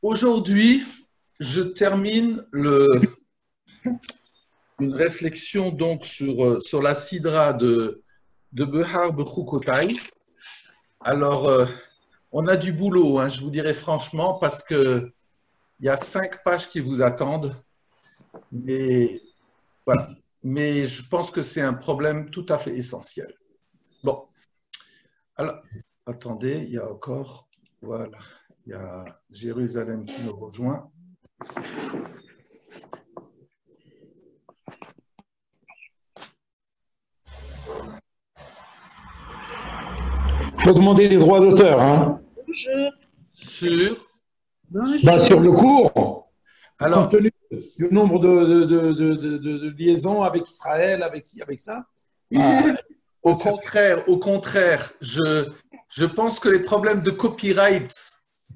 Aujourd'hui, je termine une réflexion donc sur la sidra de Behar Bechukotai. Alors, on a du boulot, hein, je vous dirais franchement, parce qu'il y a 5 pages qui vous attendent. Mais voilà. Mais je pense que c'est un problème tout à fait essentiel. Bon, alors, attendez, il y a encore, voilà, il y a Jérusalem qui nous rejoint. Il faut demander des droits d'auteur. Hein. Sur Sur le cours, alors, compte tenu du nombre de liaisons avec Israël, avec ci, avec ça. Au contraire, je pense que les problèmes de copyright,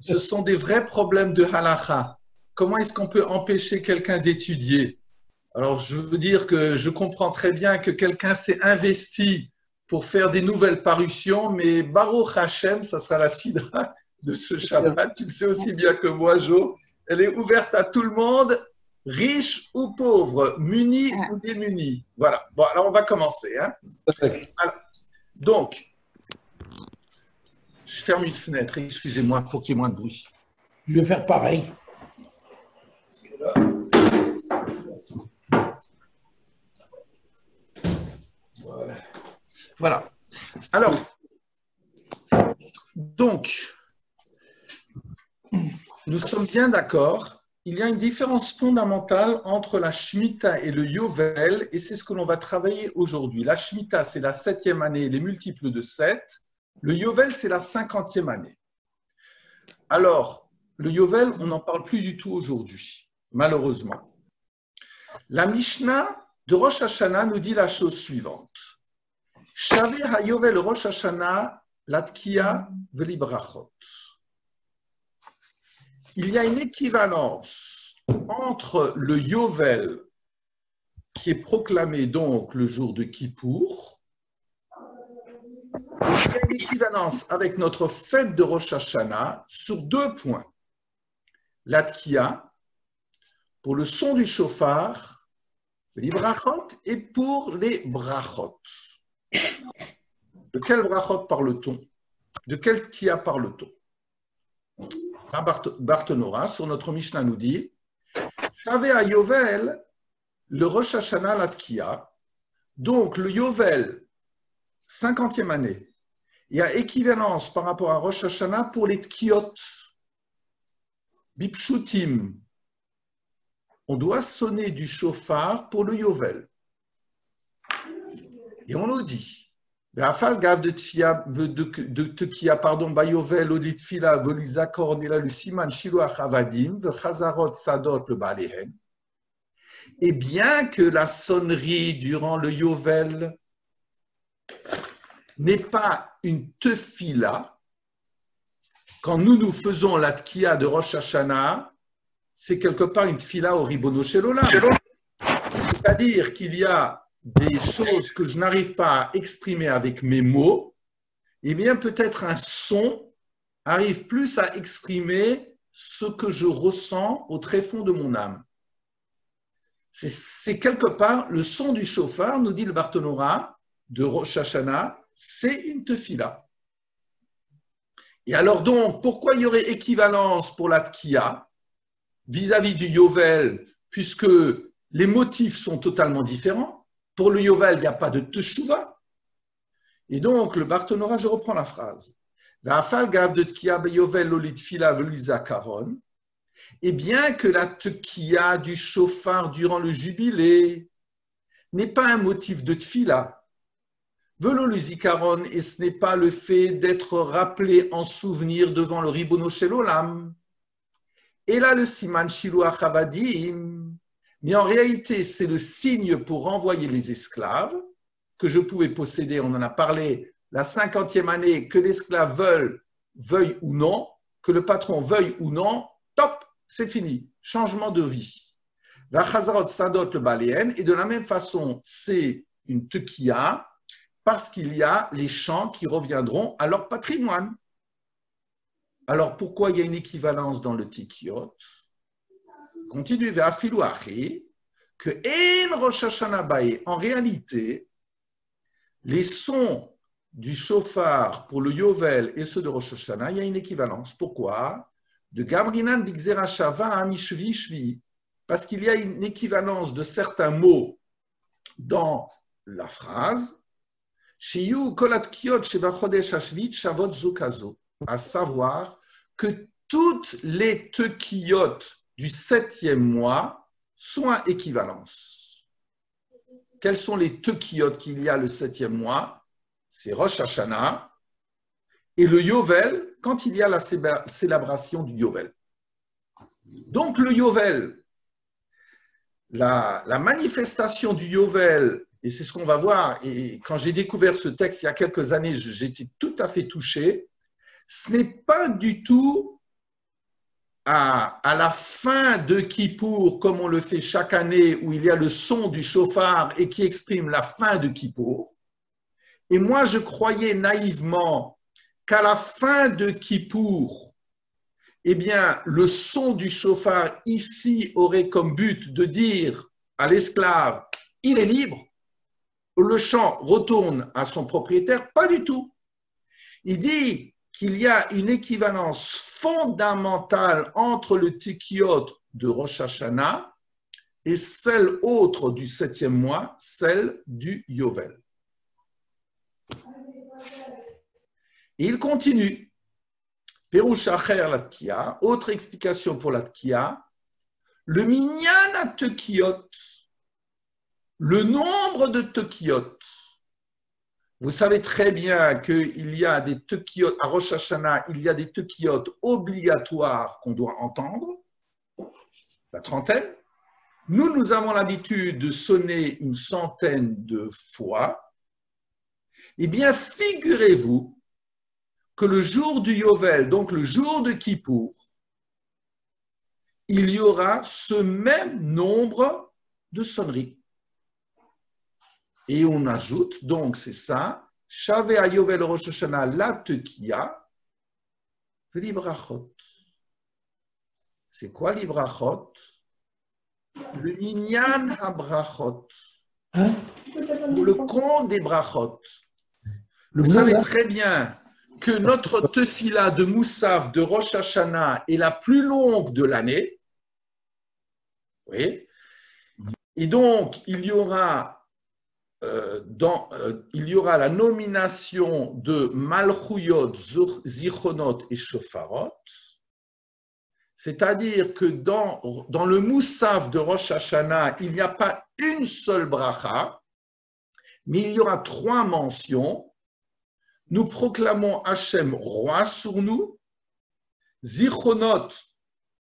ce sont des vrais problèmes de halakha. Comment est-ce qu'on peut empêcher quelqu'un d'étudier? Alors, je veux dire que je comprends très bien que quelqu'un s'est investi pour faire des nouvelles parutions, mais Baruch Hashem, ça sera la sidra de ce Shabbat. Tu le sais aussi bien que moi, Jo. Elle est ouverte à tout le monde, riche ou pauvre, muni ou démuni. Voilà. Bon, alors on va commencer. Hein. Alors, donc, je ferme une fenêtre, excusez-moi pour qu'il y ait moins de bruit. Je vais faire pareil. Voilà. Alors, donc, nous sommes bien d'accord. Il y a une différence fondamentale entre la Shemitah et le Yovel, et c'est ce que l'on va travailler aujourd'hui. La Shemitah, c'est la 7e année, les multiples de 7. Le Yovel, c'est la 50e année. Alors, le Yovel, on n'en parle plus du tout aujourd'hui, malheureusement. La Mishnah de Rosh Hashanah nous dit la chose suivante. Shaveh ha-Yovel Rosh Hashanah latkia velibrachot. Il y a une équivalence entre le Yovel qui est proclamé donc le jour de Kippour, et il y a une équivalence avec notre fête de Rosh Hashanah sur 2 points. L'Atkia, pour le son du chauffard, les brachot, et pour les brachot. De quel brachot parle-t-on? De quel Tkia parle-t-on? Barthénora, sur notre Mishnah, nous dit Shaveh ha-Yovel, le Rosh Hashanah l'Atkia, donc le Yovel, 50e année, il y a équivalence par rapport à Rosh Hashanah pour les Tkiot, Bipshutim. On doit sonner du chauffard pour le Yovel. Et on nous dit Rafal gav de Tkia, pardon, Bayovel, Oditfila, Volizakor, Nila, le Siman, Shiloach Avadim, Chazarot, Sadot, le Balehen. Et bien que la sonnerie durant le Yovel n'est pas une tefila, quand nous faisons la tkia de Rosh Hashanah, c'est quelque part une tefila au ribono shel olam. C'est-à-dire qu'il y a des choses que je n'arrive pas à exprimer avec mes mots, et bien peut-être un son arrive plus à exprimer ce que je ressens au tréfonds de mon âme. C'est quelque part le son du chauffard, nous dit le Barthénora de Rosh Hashanah, c'est une tefila. Et alors donc, pourquoi il y aurait équivalence pour la tkia vis-à-vis du Yovel, puisque les motifs sont totalement différents? Pour le Yovel, il n'y a pas de teshuva. Et donc, le Barthénora, je reprends la phrase. Va'afal gav de tkia beyovel lo litfila velizakaron. Et bien que la tkia du chauffard durant le jubilé n'est pas un motif de tfila, velo le zikaron, et ce n'est pas le fait d'être rappelé en souvenir devant le ribono shel olam. Et là, le siman shiluach avadim, mais en réalité, c'est le signe pour renvoyer les esclaves que je pouvais posséder. On en a parlé la 50e année, que l'esclave veuille ou non, que le patron veuille ou non, top, c'est fini, changement de vie. Vachazarot sadot le baléen, et de la même façon, c'est une tekia, parce qu'il y a les champs qui reviendront à leur patrimoine. Alors pourquoi il y a une équivalence dans le Tikiot? Continue vers Afilu Achi, que En Rosh Hashanah Bae, en réalité, les sons du shofar pour le Yovel et ceux de Rosh Hashanah, il y a une équivalence. Pourquoi? De Gamrinan Bigzera Shava à Mishvi Shvi, parce qu'il y a une équivalence de certains mots dans la phrase, Shiyu Kolat Kiot Sheba Chodesh Hashvit Shavot Zukazo, à savoir que toutes les tekiot du 7e mois sont à équivalence. Quels sont les tekiot qu'il y a le 7e mois? C'est Rosh Hashanah et le Yovel, quand il y a la célébration du Yovel. Donc le Yovel, la manifestation du Yovel, et c'est ce qu'on va voir, et quand j'ai découvert ce texte il y a quelques années, j'étais tout à fait touché, ce n'est pas du tout à la fin de Kippour, comme on le fait chaque année, où il y a le son du shofar et qui exprime la fin de Kippour. Et moi, je croyais naïvement qu'à la fin de Kippour, eh bien, le son du shofar ici aurait comme but de dire à l'esclave, il est libre, le champ retourne à son propriétaire. Pas du tout. Il dit qu'il y a une équivalence fondamentale entre le Tikiot de Rosh Hashanah et celle autre du 7e mois, celle du Yovel. Et il continue. Perush Acher la Tkiya, autre explication pour la Tkiya, le minyan à Tekiot, le nombre de Tekiot. Vous savez très bien qu'il y a des Tekiot, à Rosh Hashanah, il y a des Tekiot obligatoires qu'on doit entendre, la trentaine. Nous avons l'habitude de sonner une centaine de fois. Eh bien, figurez-vous que le jour du Yovel, donc le jour de Kippour, il y aura ce même nombre de sonneries. Et on ajoute, donc c'est ça, Shavé à Yovel Rosh Hashanah la Tekiya, l'Ibrachot. C'est quoi l'Ibrachot? Le Minyan HaBrachot. Le compte des Brachot. Vous savez très bien que notre tefila de Moussaf de Rosh Hashanah est la plus longue de l'année. Oui. Et donc, il y aura la nomination de Malchuyot, Zichronot et Shofarot. C'est-à-dire que dans le Moussaf de Rosh Hashanah, il n'y a pas une seule bracha, mais il y aura 3 mentions. Nous proclamons Hachem roi sur nous. Zichronot,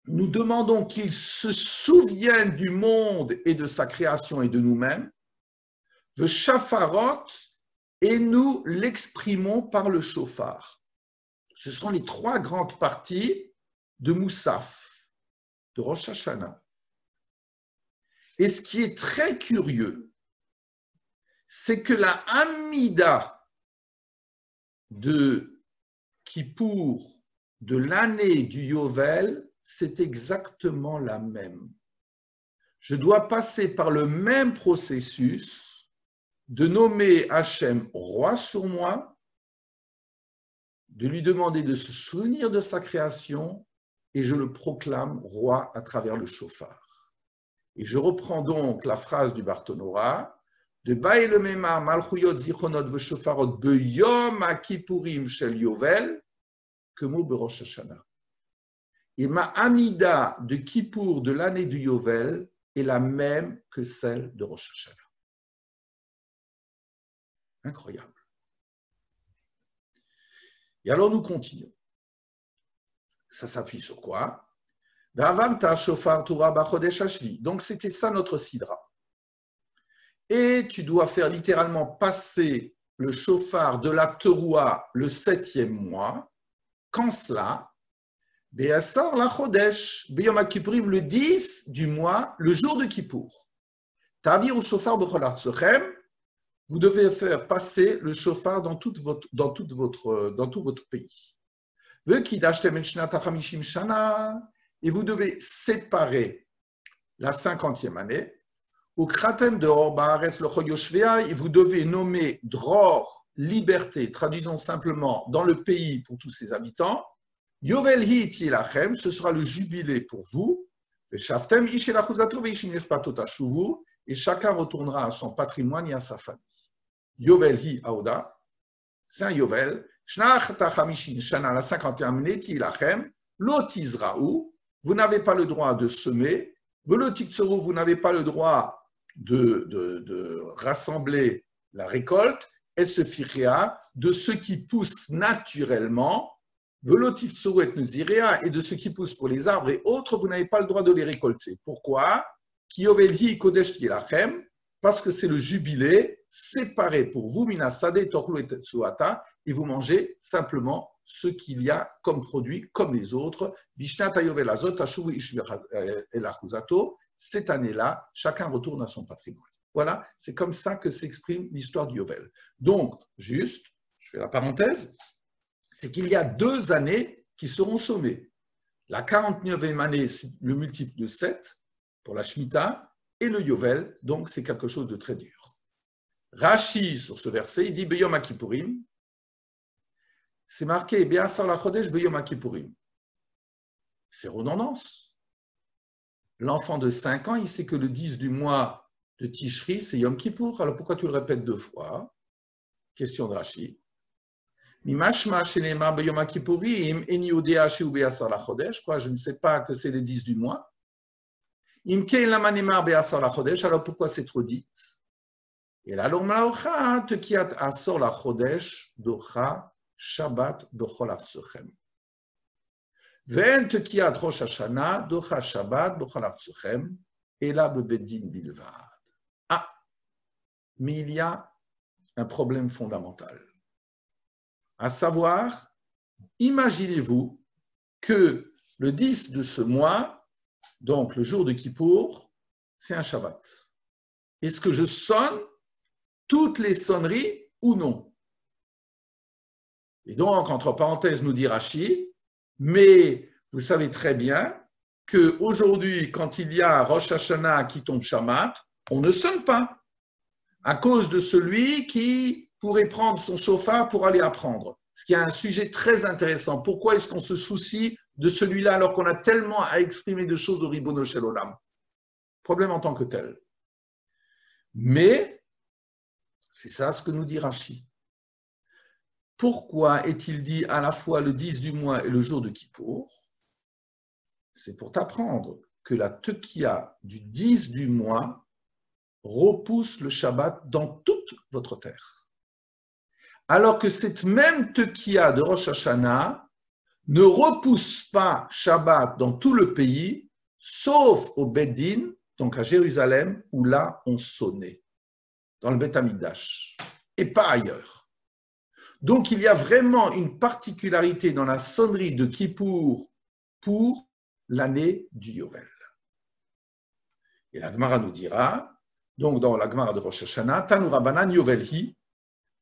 nous demandons qu'il se souvienne du monde et de sa création et de nous-mêmes. Le Shafarot, et nous l'exprimons par le shofar. Ce sont les 3 grandes parties de Moussaf, de Rosh Hashanah. Et ce qui est très curieux, c'est que la Hamida de Kippour de l'année du Yovel, c'est exactement la même. Je dois passer par le même processus de nommer Hachem roi sur moi, de lui demander de se souvenir de sa création, et je le proclame roi à travers le shofar. Et je reprends donc la phrase du Barthénora, de Bae le Mema Malchuyot Zichronot Veshofarot Beyom HaKippurim Shel Yovel, que mot Berosh Hashanah. Et ma Amida de Kippour de l'année du Yovel est la même que celle de Rosh Hashanah. Incroyable. Et alors nous continuons. Ça s'appuie sur quoi? Donc c'était ça notre sidra. Et tu dois faire littéralement passer le shofar de la teroua le 7e mois. Quand cela? Be'asar la chodesh, Beyom HaKippurim, le 10 du mois, le jour de Kippour. Ta'avir ou shofar b'chol artzechem, vous devez faire passer le shofar dans tout votre pays. Et vous devez séparer la 50e année. Ou kratem de Orbares le Choyoshvea, et vous devez nommer Dror, liberté, traduisons simplement, dans le pays pour tous ses habitants. Yovel hi tilachem, ce sera le jubilé pour vous. Et chacun retournera à son patrimoine et à sa famille. Yovel hi aouda, c'est un Yovel. Shnach tachamishin shana, la 50e année, tilachem, l'otizraou, vous n'avez pas le droit de semer. Velotiktsoro, vous n'avez pas le droit de rassembler la récolte, et se firia de ce qui pousse naturellement, velotiftsoro et nezirea, et de ce qui pousse pour les arbres et autres, vous n'avez pas le droit de les récolter. Pourquoi? Kiovelhi kodesh tilachem, parce que c'est le jubilé séparé pour vous, minasade torlu et tetsuata, et vous mangez simplement ce qu'il y a comme produit, comme les autres. Cette année-là, chacun retourne à son patrimoine. Voilà, c'est comme ça que s'exprime l'histoire du Yovel. Donc, juste, je fais la parenthèse, c'est qu'il y a 2 années qui seront chômées. La 49e année, c'est le multiple de 7 pour la Shemitah, et le Yovel, donc c'est quelque chose de très dur. Rashi, sur ce verset, il dit Beyom HaKippurim, c'est marqué Be'asar lachodesh Beyom HaKippurim. C'est redondance. L'enfant de 5 ans, il sait que le 10 du mois de Tishri, c'est Yom Kippour. Alors pourquoi tu le répètes 2 fois? Question de Rashi. Mimashma shenema Beyom HaKippurim, eni yodea shehu be'asar lachodesh. Quoi, je ne sais pas que c'est le 10 du mois. Imkein lama nemar be'asar lachodesh. Alors pourquoi c'est trop dit? Et là, l'ormalaocha tekiat asor lachodesh docha Shabbat b'chol artzuchem. Ve'en tekiat Rosh Hashanah docha Shabbat b'chol artzuchem ela bebedin bilvad. Ah, mais il y a un problème fondamental. À savoir, imaginez-vous que le 10 de ce mois, donc le jour de Kippour, c'est un Shabbat. Est-ce que je sonne toutes les sonneries ou non? Et donc, entre parenthèses, nous dit Rashi, mais vous savez très bien qu'aujourd'hui, quand il y a Rosh Hashanah qui tombe Shabbat, on ne sonne pas à cause de celui qui pourrait prendre son chauffard pour aller apprendre. Ce qui est un sujet très intéressant. Pourquoi est-ce qu'on se soucie de celui-là alors qu'on a tellement à exprimer de choses au Ribono Shel Olam? Problème en tant que tel. Mais, c'est ça ce que nous dit Rashi. Pourquoi est-il dit à la fois le 10 du mois et le jour de Kippour? C'est pour t'apprendre que la tekiya du 10 du mois repousse le Shabbat dans toute votre terre. Alors que cette même tekiya de Rosh Hashanah ne repousse pas Shabbat dans tout le pays, sauf au Beddin, donc à Jérusalem, où là on sonnait, dans le Beth Amikdash, et pas ailleurs. Donc, il y a vraiment une particularité dans la sonnerie de Kippour pour l'année du Yovel. Et la Gemara nous dira, donc dans la Gemara de Rosh Hashanah, Tanu Rabbanan Yovelhi,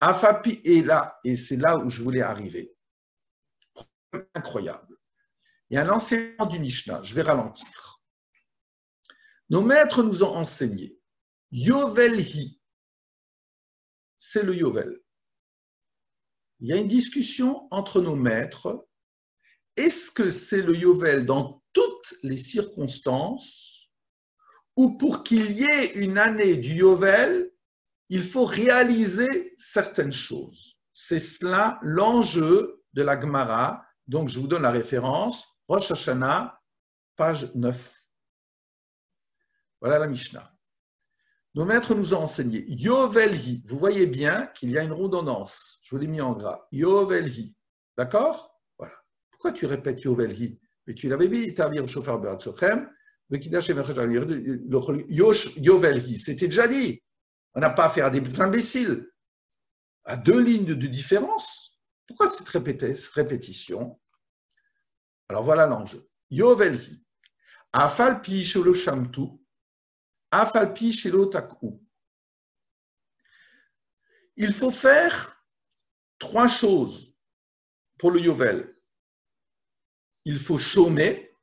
Afapi est là, et c'est là où je voulais arriver. Incroyable. Il y a un enseignement du Mishnah, je vais ralentir. Nos maîtres nous ont enseigné, Yovelhi, c'est le Yovel. Il y a une discussion entre nos maîtres. Est-ce que c'est le Yovel dans toutes les circonstances ou pour qu'il y ait une année du Yovel, il faut réaliser certaines choses? C'est cela l'enjeu de la Gemara. Donc, je vous donne la référence. Rosh Hashanah, page 9. Voilà la Mishnah. Nos maîtres nous ont enseigné Yovelhi. Vous voyez bien qu'il y a une redondance. Je vous l'ai mis en gras. Yovelhi. D'accord? Voilà. Pourquoi tu répètes Yovelhi? Mais tu l'avais dit, Tavir Shofar Be'atzochem, Yovelhi. C'était déjà dit. On n'a pas affaire à des imbéciles. À 2 lignes de différence. Pourquoi cette répétition? Alors voilà l'enjeu. Yovelhi. Afal pi shelo shamtu. Afalpi shelo tak'u. Il faut faire 3 choses pour le Yovel. il faut chômer,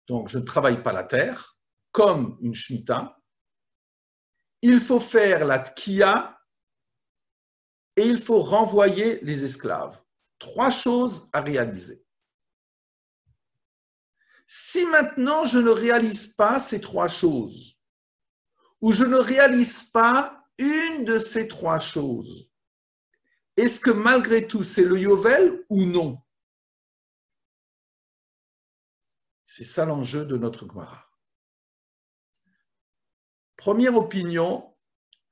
donc je ne travaille pas la terre, comme une shmita. Il faut faire la tkiya et il faut renvoyer les esclaves. 3 choses à réaliser. Si maintenant je ne réalise pas ces 3 choses, ou je ne réalise pas une de ces 3 choses, est-ce que malgré tout c'est le Yovel ou non? C'est ça l'enjeu de notre Gemara. Première opinion,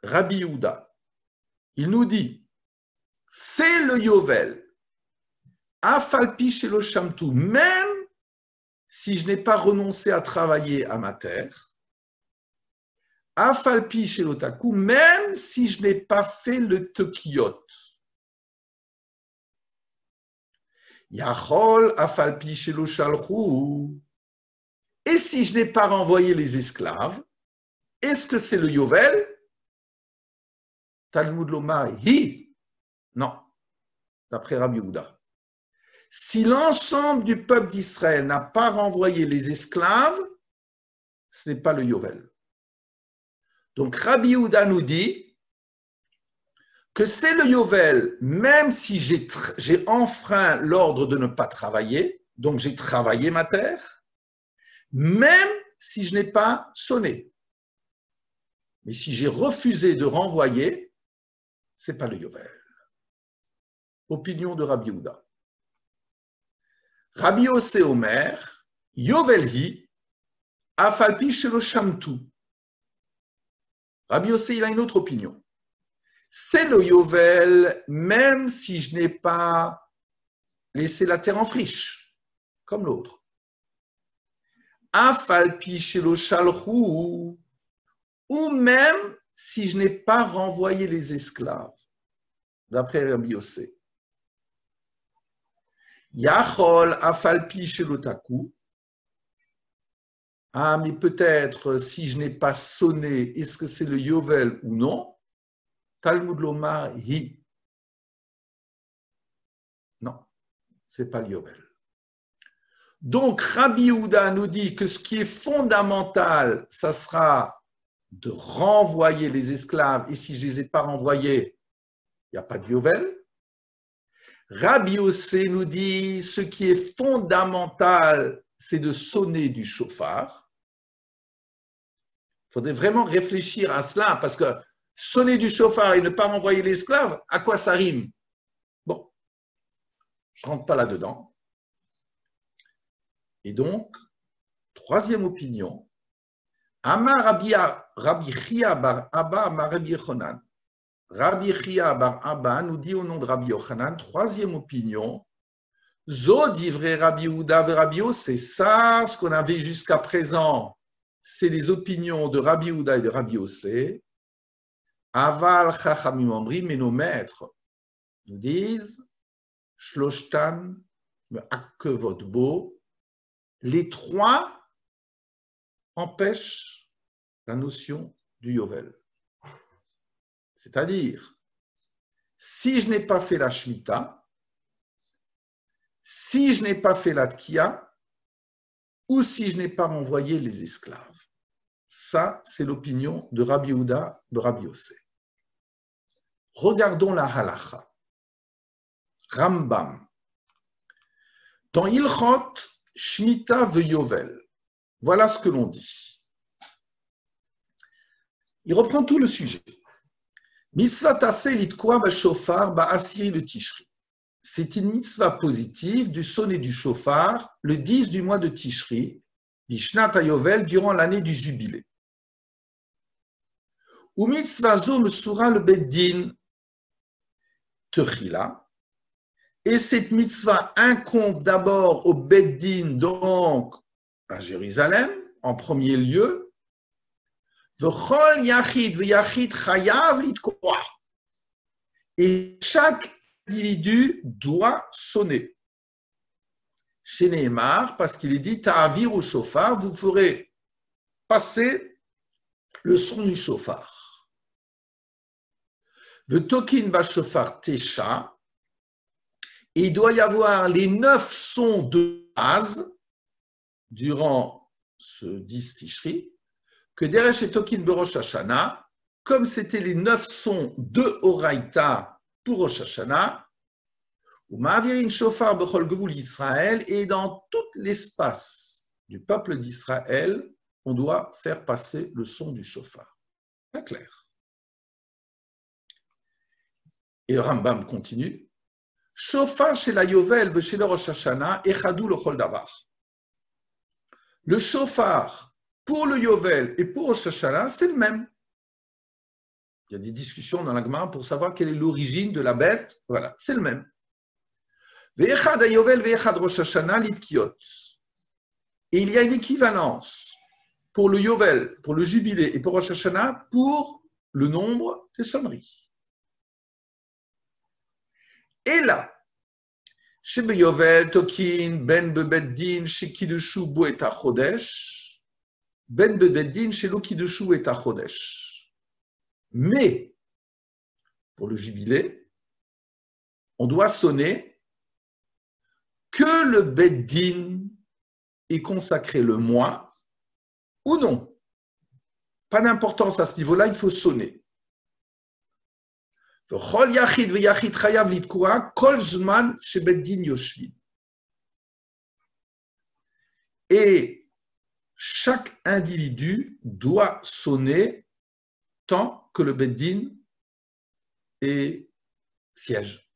Rabbi Yehuda. Il nous dit, c'est le Yovel, Afalpi shelo shamtu, même si je n'ai pas renoncé à travailler à ma terre, Afalpi shelo taku, même si je n'ai pas fait le tekiyot. Yachol afalpi shelo shalchu. Et si je n'ai pas renvoyé les esclaves, est-ce que c'est le Yovel? Talmud lomar hi. Non, d'après Rabbi Yehuda. Si l'ensemble du peuple d'Israël n'a pas renvoyé les esclaves, ce n'est pas le Yovel. Donc Rabbi Yehuda nous dit que c'est le Yovel, même si j'ai enfreint l'ordre de ne pas travailler, donc j'ai travaillé ma terre, même si je n'ai pas sonné. Mais si j'ai refusé de renvoyer, ce n'est pas le Yovel. Opinion de Rabbi Yehuda. Rabbi Yossé Omer, Yovelhi, Afalpi shelo shamtu. Rabbi Yossé, il a une autre opinion. C'est le Yovel, même si je n'ai pas laissé la terre en friche, comme l'autre. Afalpi shelo shalchu, ou même si je n'ai pas renvoyé les esclaves, d'après Rabbi Yossé. Yachol afalpi shelo taku. Ah, mais peut-être si je n'ai pas sonné, est-ce que c'est le Yovel ou non? Talmud lomar hi. Non, ce n'est pas le Yovel. Donc, Rabbi Yehuda nous dit que ce qui est fondamental, ça sera de renvoyer les esclaves, et si je ne les ai pas renvoyés, il n'y a pas de Yovel. Rabbi Yossé nous dit ce qui est fondamental, c'est de sonner du chauffard. Il faudrait vraiment réfléchir à cela, parce que sonner du chauffard et ne pas renvoyer l'esclave, à quoi ça rime? Bon, je ne rentre pas là-dedans. Et donc, troisième opinion, Amar Rabbi Chia bar Abba Amar Rabbi Yochanan. Rabbi Chia bar Abba nous dit au nom de Rabbi Yochanan, troisième opinion, Zo divrei Rabbi Yehuda ve Rabbi Yossé, ça, ce qu'on avait jusqu'à présent, c'est les opinions de Rabbi Yehuda et de Rabbi Yossé. Aval Chachamim Omri, mais nos maîtres nous disent, Shloshtan Akevot Bo, les 3 empêchent la notion du Yovel. C'est-à-dire, si je n'ai pas fait la Shemitah, si je n'ai pas fait la Tkiya, ou si je n'ai pas renvoyé les esclaves. Ça, c'est l'opinion de Rabbi Yehuda, de Rabbi Yossé. Regardons la halacha. Rambam. Dans Ilchot, Shemitah ve Yovel. Voilà ce que l'on dit. Il reprend tout le sujet. Mitzvah taseh litkwa b'shofar ba'asiri le Tishri. C'est une mitzvah positive du sonner du shofar le 10 du mois de Tishri, Bishnat HaYovel, durant l'année du jubilé. Ou mitzvah zo mesura le beddin techila. Et cette mitzvah incombe d'abord au beddin, donc à Jérusalem, en premier lieu. V'chol yachid v'yachid chayav litkwa. Et chaque individu doit sonner. Chez Nehemar, parce qu'il est dit Ta'avir au shofar, vous ferez passer le son du shofar. V'tokin ba shofar tesha. Et il doit y avoir les 9 sons de base durant ce 10 Tishri, que Deresh et Tokin Berosh Hashanah, comme c'était les 9 sons de Oraïta pour Rosh Hashanah, ou Ma'avirin Shofar Bechol Gevul Israël, et dans tout l'espace du peuple d'Israël, on doit faire passer le son du shofar. Très clair. Et le Rambam continue. Shofar chez la Yovel ve chez le Rosh Hashanah echadou l'chol davar. Le shofar pour le Yovel et pour Rosh Hashanah, c'est le même. Il y a des discussions dans la Gemara pour savoir quelle est l'origine de la bête. Voilà, c'est le même. Ve'echad ha-Yovel ve'echad Rosh Hashanah litkiot. Et il y a une équivalence pour le Yovel, pour le Jubilé et pour Rosh Hashanah pour le nombre des sonneries. Et là, chez Yovel, Tokin, Ben Bebeddin, chez Kidushu, Bo et Achodesh, Ben Bebeddin, chez Lo Kidushu et Achodesh. Mais, pour le Jubilé, on doit sonner que le Beddin est consacré le mois ou non. Pas d'importance à ce niveau-là, il faut sonner. Et chaque individu doit sonner tant que le Beddin est siège.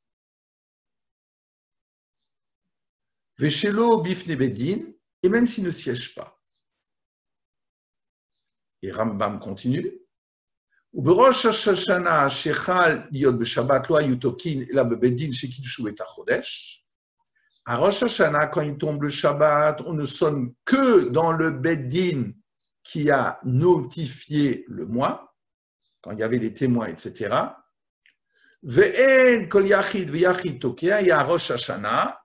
Veshelo bifne Beddin, et même s'il ne siège pas. Et Rambam continue. ובראש השנה שחל להיות בשבת לא היו תוקין אלא בבית דין שקידשו את החודש. À Rosh Hashanah, quand il tombe le Shabbat, on ne sonne que dans le Beit Din qui a notifié le mois, quand il y avait les témoins, etc. Ve'en kol yachid ve'yachid tokea, et à Rosh Hashanah,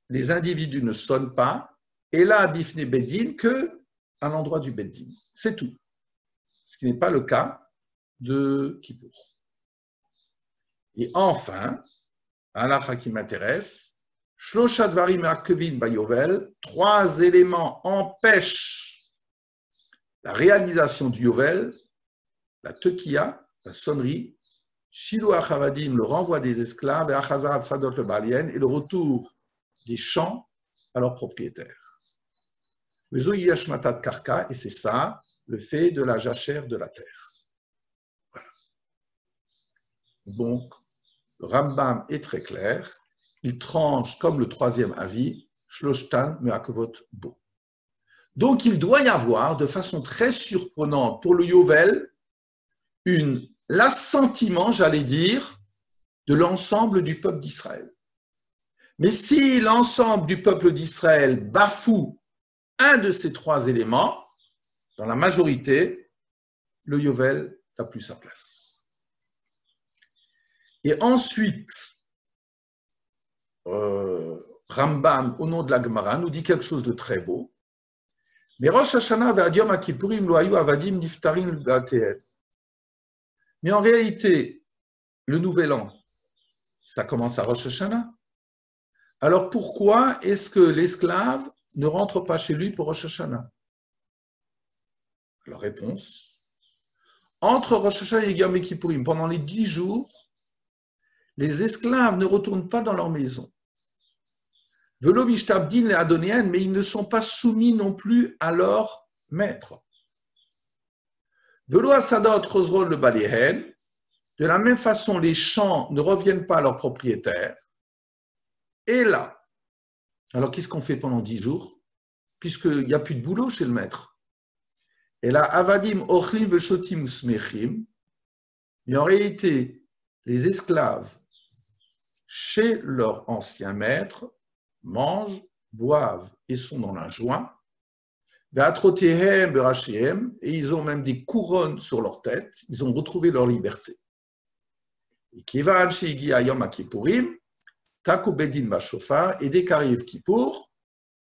les individus ne sonnent pas, et là, bifne Beit Din, que à l'endroit du Beit Din. C'est tout. Ce qui n'est pas le cas de Kippour. Et enfin, halakha qui m'intéresse, Shlosha Dvarim Akevin Bayovel, 3 éléments empêchent la réalisation du Yovel, la tekiya, la sonnerie, Shilu Achavadim, le renvoi des esclaves, et Achazarat Sadot le Balien, et le retour des champs à leurs propriétaires. Vezo Yashmatat Karka, et c'est ça, le fait de la jachère de la terre. Donc, le Rambam est très clair, il tranche comme le 3e avis, Shloshtan Me'akevot Bo. Donc, il doit y avoir, de façon très surprenante pour le Yovel, l'assentiment, j'allais dire, de l'ensemble du peuple d'Israël. Mais si l'ensemble du peuple d'Israël bafoue un de ces 3 éléments, dans la majorité, le Yovel n'a plus sa place. Et ensuite, Rambam, au nom de la Gemara, nous dit quelque chose de très beau. Mais Rosh Hashanah ve'ad Yom HaKippurim lo hayu avadim niftarim l'gatehem. Mais en réalité, le Nouvel An, ça commence à Rosh Hashanah. Alors pourquoi est-ce que l'esclave ne rentre pas chez lui pour Rosh Hashanah? Alors réponse, entre Rosh Hashanah et Yom Kippourim, pendant les 10 jours, les esclaves ne retournent pas dans leur maison. Velo mishtabdin les adoniens, mais ils ne sont pas soumis non plus à leur maître. Velo asadot chosrol le baléhen, de la même façon, les champs ne reviennent pas à leurs propriétaires. Et là, alors qu'est-ce qu'on fait pendant 10 jours? Puisqu'il n'y a plus de boulot chez le maître. Et là, avadim ochlim veshotim usmechim, mais en réalité, les esclaves, chez leur ancien maître, mangent, boivent et sont dans la joie. Et ils ont même des couronnes sur leur tête, ils ont retrouvé leur liberté. Et dès qu'arrive Kippour,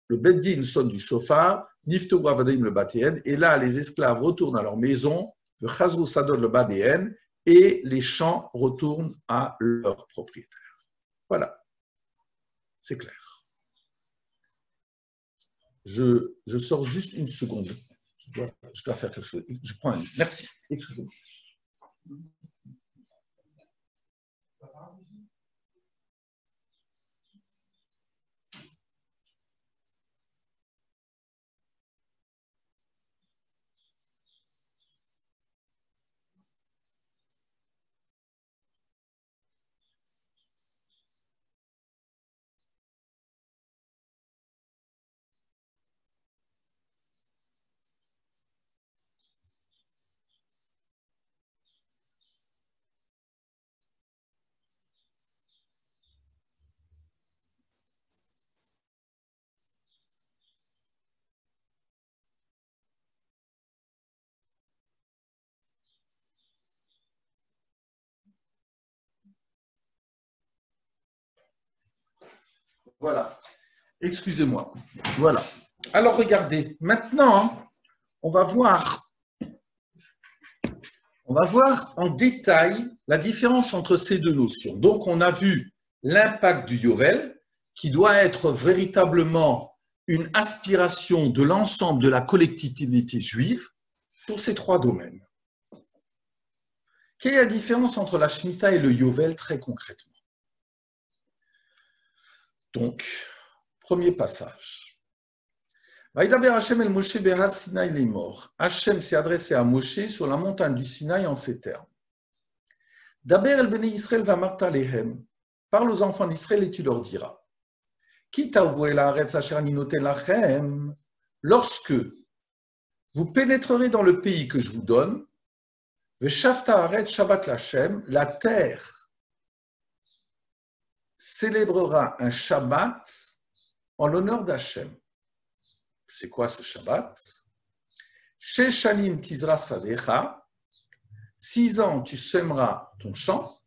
le Beddin sonne du shofar, et là les esclaves retournent à leur maison, et les champs retournent à leur propriétaire. Voilà. C'est clair. Je sors juste une seconde. Je dois faire quelque chose. Je prends un... Merci. Excusez-moi. Voilà. Excusez-moi. Voilà. Alors, regardez. Maintenant, on va voir en détail la différence entre ces deux notions. Donc, on a vu l'impact du Yovel, qui doit être véritablement une aspiration de l'ensemble de la collectivité juive pour ces trois domaines. Quelle est la différence entre la Shemitah et le Yovel très concrètement? Donc, premier passage. Hachem s'est adressé à Moshe sur la montagne du Sinaï en ces termes. Daber el bnei Israël va marta lehem. Parle aux enfants d'Israël et tu leur diras. Lorsque vous pénétrerez dans le pays que je vous donne, la terre célébrera un Shabbat en l'honneur d'Hachem. C'est quoi ce Shabbat? Sheshanim tizra savecha, 6 ans tu sèmeras ton champ.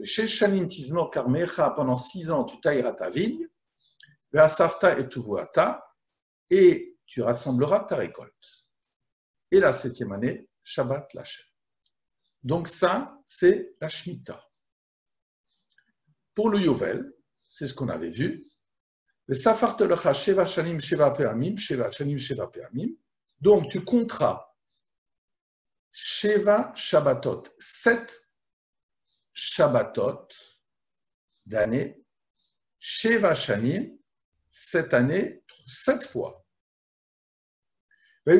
Sheshanim tizmor karmecha, pendant 6 ans tu tailleras ta vigne. Ve'asafta et tuvuata, et tu rassembleras ta récolte. Et la 7e année, Shabbat l'Hachem. Donc ça, c'est la Shemitah. Pour le Yovel, c'est ce qu'on avait vu. Donc tu compteras Sheva Shabbatot, 7 Shabbatot d'année, Sheva Shanim, cette année, 7 fois. Et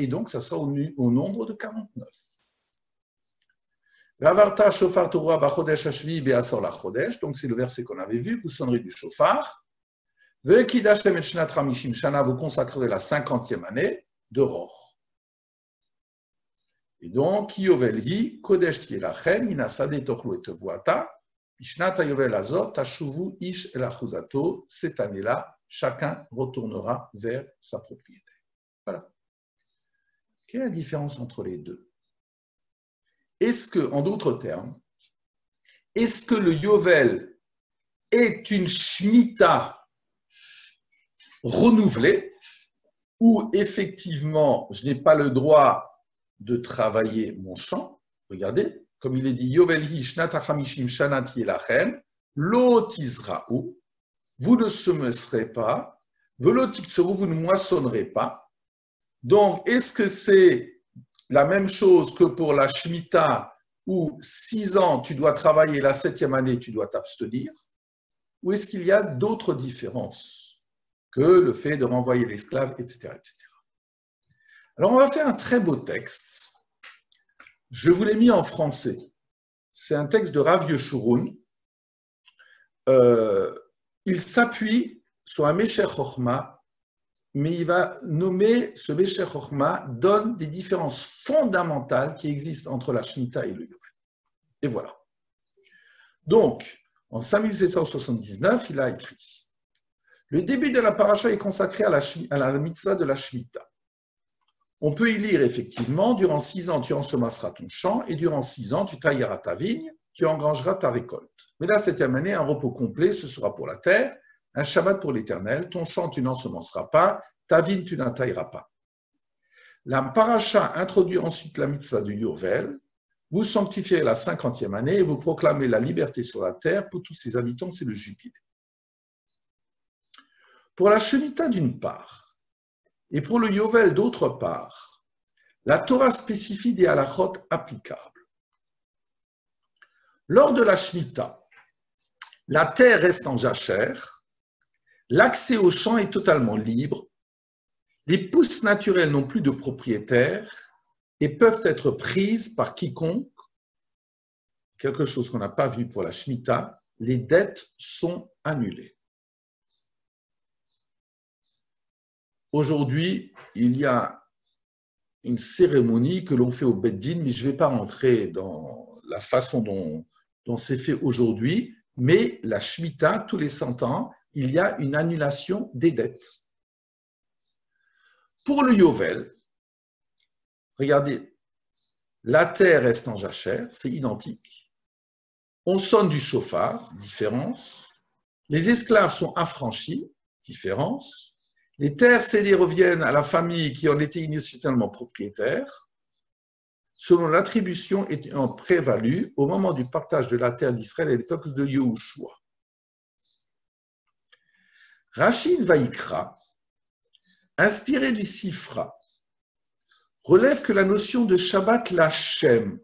donc ça sera au nombre de 49. Donc c'est le verset qu'on avait vu, vous sonnerez du shofar. Vous consacrerez la 50e année de Roch. Et donc, Yovelhi, Kodesh Tielachem, Minasade Tochlu et Tevuata, Ishnata Yovel Azot, Tashuvu Ish El Achuzato, cette année-là, chacun retournera vers sa propriété. Voilà. Quelle est la différence entre les deux? Est-ce que, en d'autres termes, est-ce que le Yovel est une Shemitah renouvelée où effectivement je n'ai pas le droit de travailler mon champ? Regardez, comme il est dit, Yovelhi Shnat HaChamishim Shanat Yelachem, Lo Tizra'u, vous ne semerez pas, Velo Tiktsoru, vous ne moissonnerez pas. Donc, est-ce que c'est la même chose que pour la Shemitah où 6 ans tu dois travailler, la 7e année tu dois t'abstenir? Ou est-ce qu'il y a d'autres différences que le fait de renvoyer l'esclave, etc., etc. Alors, on va faire un très beau texte. Je vous l'ai mis en français. C'est un texte de Rav Yeshurun. Il s'appuie sur un Mesher Chochma, mais il va nommer ce Mesher Chochma, donne des différences fondamentales qui existent entre la Shemitah et le Yovel. Et voilà. Donc, en 5779, il a écrit: le début de la paracha est consacré à la mitzvah de la Shemitah. On peut y lire effectivement, durant 6 ans, tu ensemenceras ton champ, et durant 6 ans, tu tailleras ta vigne, tu engrangeras ta récolte. Mais la 7e année, un repos complet, ce sera pour la terre, un Shabbat pour l'Éternel, ton champ, tu n'ensemenceras pas, ta vigne, tu n'en tailleras pas. La paracha introduit ensuite la mitzvah du Yovel. Vous sanctifiez la 50e année et vous proclamez la liberté sur la terre pour tous ses habitants, c'est le jubilé. Pour la Shemitah d'une part, et pour le Yovel d'autre part, la Torah spécifie des halachot applicables. Lors de la Shemitah, la terre reste en jachère, l'accès aux champs est totalement libre, les pousses naturelles n'ont plus de propriétaire et peuvent être prises par quiconque, quelque chose qu'on n'a pas vu pour la Shemitah, les dettes sont annulées. Aujourd'hui, il y a une cérémonie que l'on fait au Beddin, mais je ne vais pas rentrer dans la façon dont c'est fait aujourd'hui, mais la Shemitah, tous les 100 ans, il y a une annulation des dettes. Pour le Yovel, regardez, la terre reste en jachère, c'est identique. On sonne du chauffard, différence. Les esclaves sont affranchis, différence. Les terres cédées reviennent à la famille qui en était initialement propriétaire, selon l'attribution ayant prévalu au moment du partage de la terre d'Israël à l'époque de Yehoshua. Rashi Vaïkra, inspiré du Sifra, relève que la notion de Shabbat l'Hachem,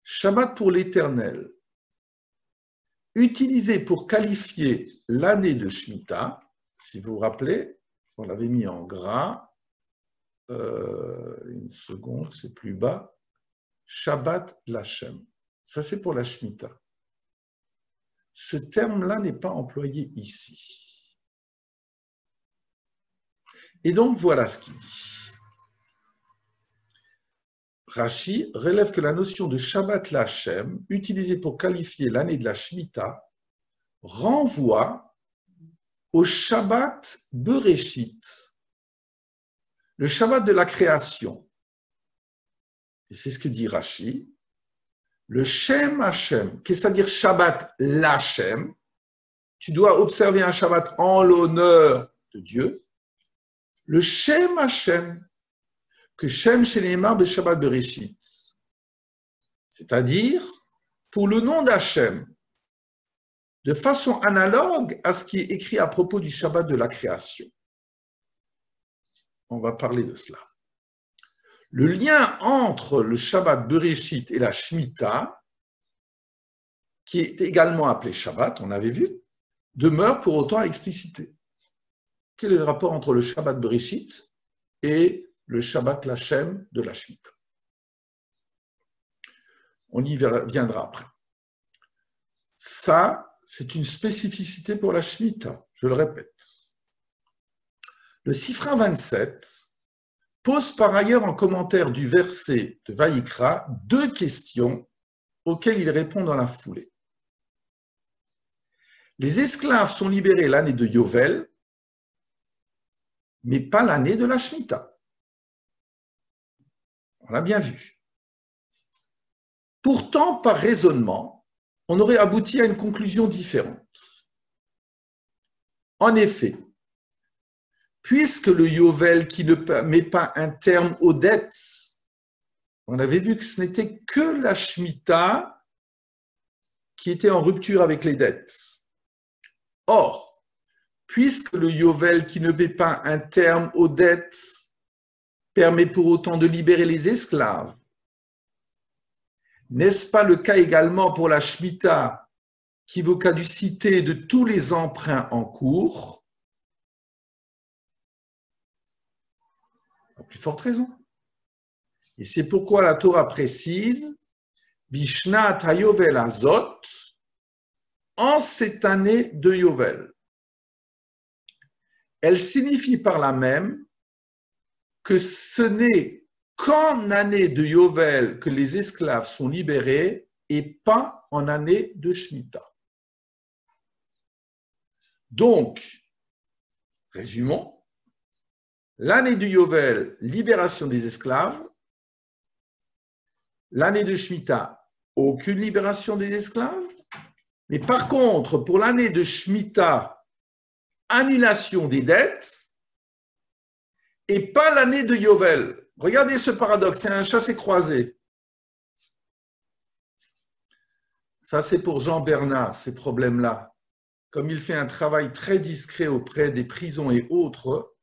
Shabbat pour l'Éternel, utilisée pour qualifier l'année de Shemitah, si vous vous rappelez, on l'avait mis en gras, une seconde, c'est plus bas, Shabbat l'Hachem. Ça, c'est pour la Shemitah. Ce terme-là n'est pas employé ici. Et donc, voilà ce qu'il dit. Rashi relève que la notion de Shabbat l'Hachem, utilisée pour qualifier l'année de la Shemitah, renvoie au Shabbat Bereshit, le Shabbat de la création. Et c'est ce que dit Rashi. Le Shem Hashem, c'est-à-dire Shabbat l'Hachem, tu dois observer un Shabbat en l'honneur de Dieu. Le Shem Hashem, que Shem Shenemar be Shabbat Bereshit, c'est-à-dire pour le nom d'Hachem, de façon analogue à ce qui est écrit à propos du Shabbat de la création. On va parler de cela. Le lien entre le Shabbat Bereshit et la Shemitah, qui est également appelé Shabbat, on avait vu, demeure pour autant explicité. Quel est le rapport entre le Shabbat Bereshit et le Shabbat l'Hachem de la Shemitah? On y viendra après. Ça, c'est une spécificité pour la Shemitah, je le répète. Le Sifra 27 pose par ailleurs en commentaire du verset de Vaïkra 2 questions auxquelles il répond dans la foulée. Les esclaves sont libérés l'année de Yovel, mais pas l'année de la Shemitah. On l'a bien vu. Pourtant, par raisonnement, on aurait abouti à une conclusion différente. En effet, puisque le Yovel qui ne met pas un terme aux dettes, on avait vu que ce n'était que la Shemitah qui était en rupture avec les dettes. Or, puisque le Yovel qui ne met pas un terme aux dettes permet pour autant de libérer les esclaves, n'est-ce pas le cas également pour la Shemitah qui vaut caducité de tous les emprunts en cours? À plus forte raison. Et c'est pourquoi la Torah précise Bishnat HaYovel Azot, en cette année de Yovel. Elle signifie par là même que ce n'est qu'en année de Yovel que les esclaves sont libérés et pas en année de Shemitah. Donc, résumons, l'année de Yovel, libération des esclaves, l'année de Shemitah, aucune libération des esclaves, mais par contre, pour l'année de Shemitah, annulation des dettes, et pas l'année de Yovel. Regardez ce paradoxe, c'est un chassé-croisé. Ça, c'est pour Jean Bernard, ces problèmes-là. Comme il fait un travail très discret auprès des prisons et autres,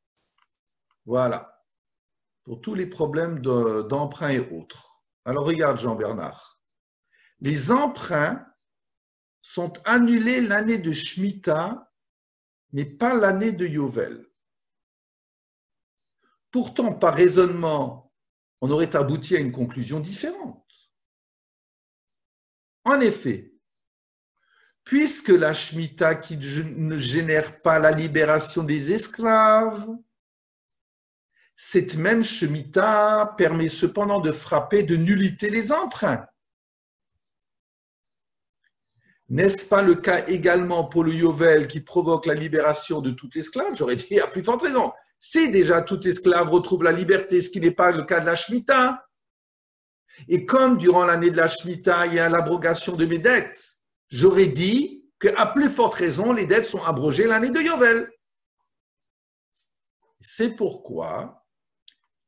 voilà, pour tous les problèmes d'emprunt et autres. Alors, regarde Jean Bernard. Les emprunts sont annulés l'année de Shemitah, mais pas l'année de Yovel. Pourtant, par raisonnement, on aurait abouti à une conclusion différente. En effet, puisque la Shemitah qui ne génère pas la libération des esclaves, cette même Shemitah permet cependant de frapper de nullité les emprunts. N'est-ce pas le cas également pour le Yovel qui provoque la libération de tout esclave? J'aurais dit à plus forte raison. Si déjà tout esclave retrouve la liberté, ce qui n'est pas le cas de la Shemitah, et comme durant l'année de la Shemitah, il y a l'abrogation de mes dettes, j'aurais dit qu'à plus forte raison, les dettes sont abrogées l'année de Yovel. C'est pourquoi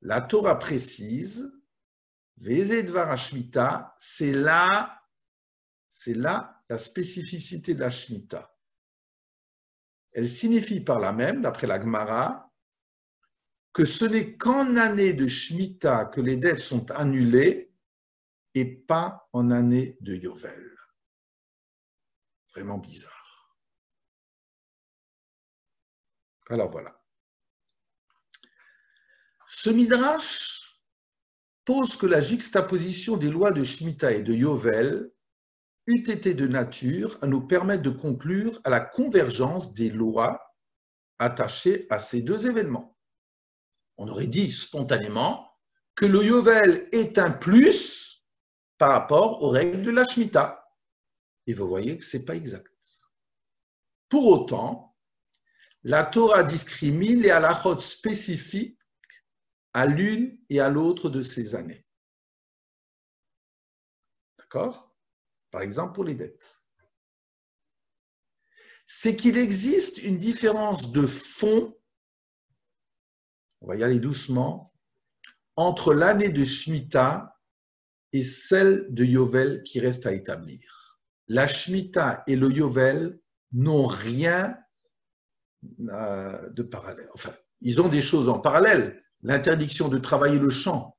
la Torah précise, Vezedvar HaShemitah, c'est là la spécificité de la Shemitah. Elle signifie par là même, d'après la Gemara, que ce n'est qu'en année de Shemitah que les dettes sont annulées et pas en année de Yovel. Vraiment bizarre. Alors voilà. Ce Midrash pose que la juxtaposition des lois de Shemitah et de Yovel eût été de nature à nous permettre de conclure à la convergence des lois attachées à ces deux événements. On aurait dit spontanément que le Yovel est un plus par rapport aux règles de la Shemitah. Et vous voyez que ce n'est pas exact. Pour autant, la Torah discrimine les halachot spécifiques à l'une et à l'autre de ces années. D'accord? Par exemple, pour les dettes. C'est qu'il existe une différence de fond, on va y aller doucement, entre l'année de Shemitah et celle de Yovel qui reste à établir. La Shemitah et le Yovel n'ont rien de parallèle. Enfin, ils ont des choses en parallèle, l'interdiction de travailler le champ.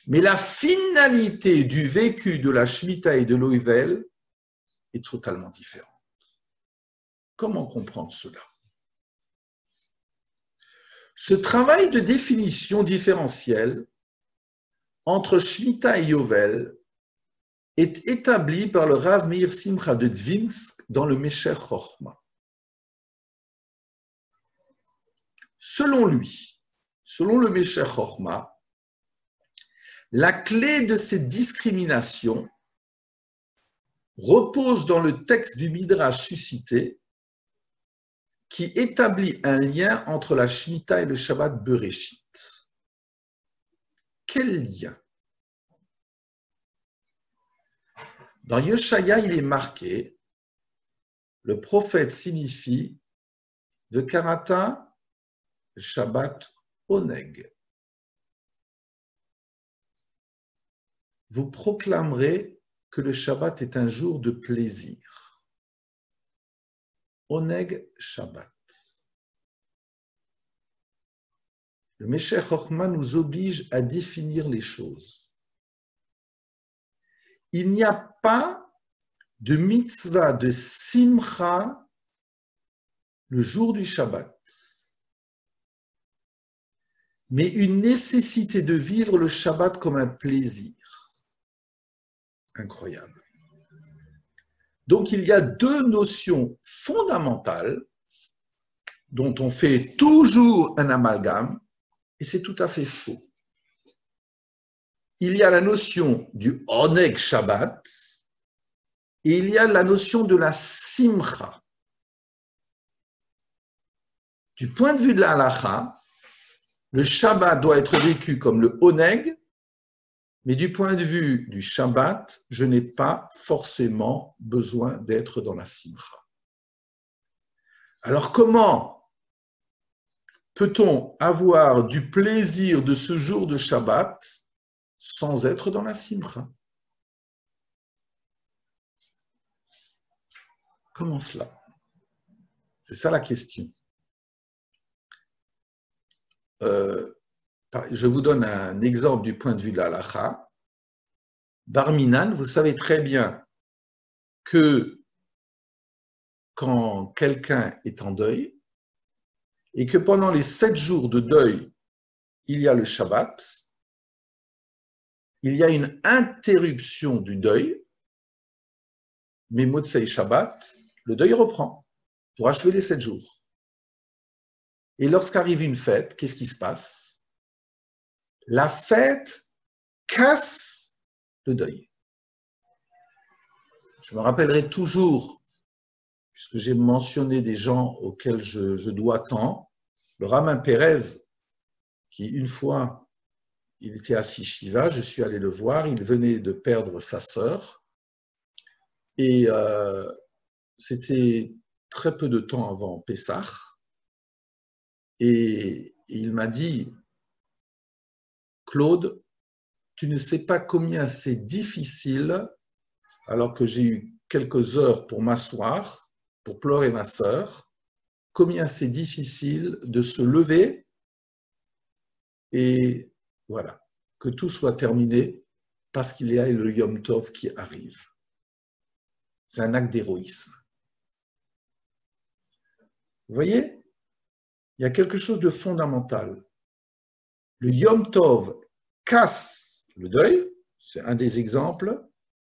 Mais la finalité du vécu de la Shemitah et de l'Yovel est totalement différente. Comment comprendre cela? Ce travail de définition différentielle entre Shemitah et Yovel est établi par le Rav Meir Simcha de Dvinsk dans le Mesher Chochma. Selon lui, selon le Mesher Chochma, la clé de cette discrimination repose dans le texte du Midrash suscité qui établit un lien entre la Shemitah et le Shabbat Bereshit. Quel lien? Dans Yeshaya, il est marqué, le prophète signifie de Karata Shabbat Oneg. Vous proclamerez que le Shabbat est un jour de plaisir. Oneg Shabbat. Le Mesher Chochma nous oblige à définir les choses. Il n'y a pas de mitzvah de simcha le jour du Shabbat, mais une nécessité de vivre le Shabbat comme un plaisir. Incroyable. Donc il y a deux notions fondamentales dont on fait toujours un amalgame, et c'est tout à fait faux. Il y a la notion du Oneg Shabbat et il y a la notion de la Simcha. Du point de vue de la Halacha, le Shabbat doit être vécu comme le Oneg, mais du point de vue du Shabbat, je n'ai pas forcément besoin d'être dans la Simcha. Alors comment peut-on avoir du plaisir de ce jour de Shabbat sans être dans la Simcha? Comment cela? C'est ça la question. Je vous donne un exemple du point de vue de la halakha. Bar Minan, vous savez très bien que quand quelqu'un est en deuil et que pendant les 7 jours de deuil, il y a le Shabbat, il y a une interruption du deuil, mais Motsei Shabbat, le deuil reprend pour achever les 7 jours. Et lorsqu'arrive une fête, qu'est-ce qui se passe? La fête casse le deuil. Je me rappellerai toujours, puisque j'ai mentionné des gens auxquels je dois tant, le Ramin Pérez, qui une fois, il était assis Shiva, je suis allé le voir, il venait de perdre sa sœur, et c'était très peu de temps avant Pessah, et il m'a dit, Claude, tu ne sais pas combien c'est difficile, alors que j'ai eu quelques heures pour m'asseoir, pour pleurer ma sœur, combien c'est difficile de se lever et voilà, que tout soit terminé parce qu'il y a le Yom Tov qui arrive. C'est un acte d'héroïsme. Vous voyez, il y a quelque chose de fondamental. Le Yom Tov casse le deuil, c'est un des exemples,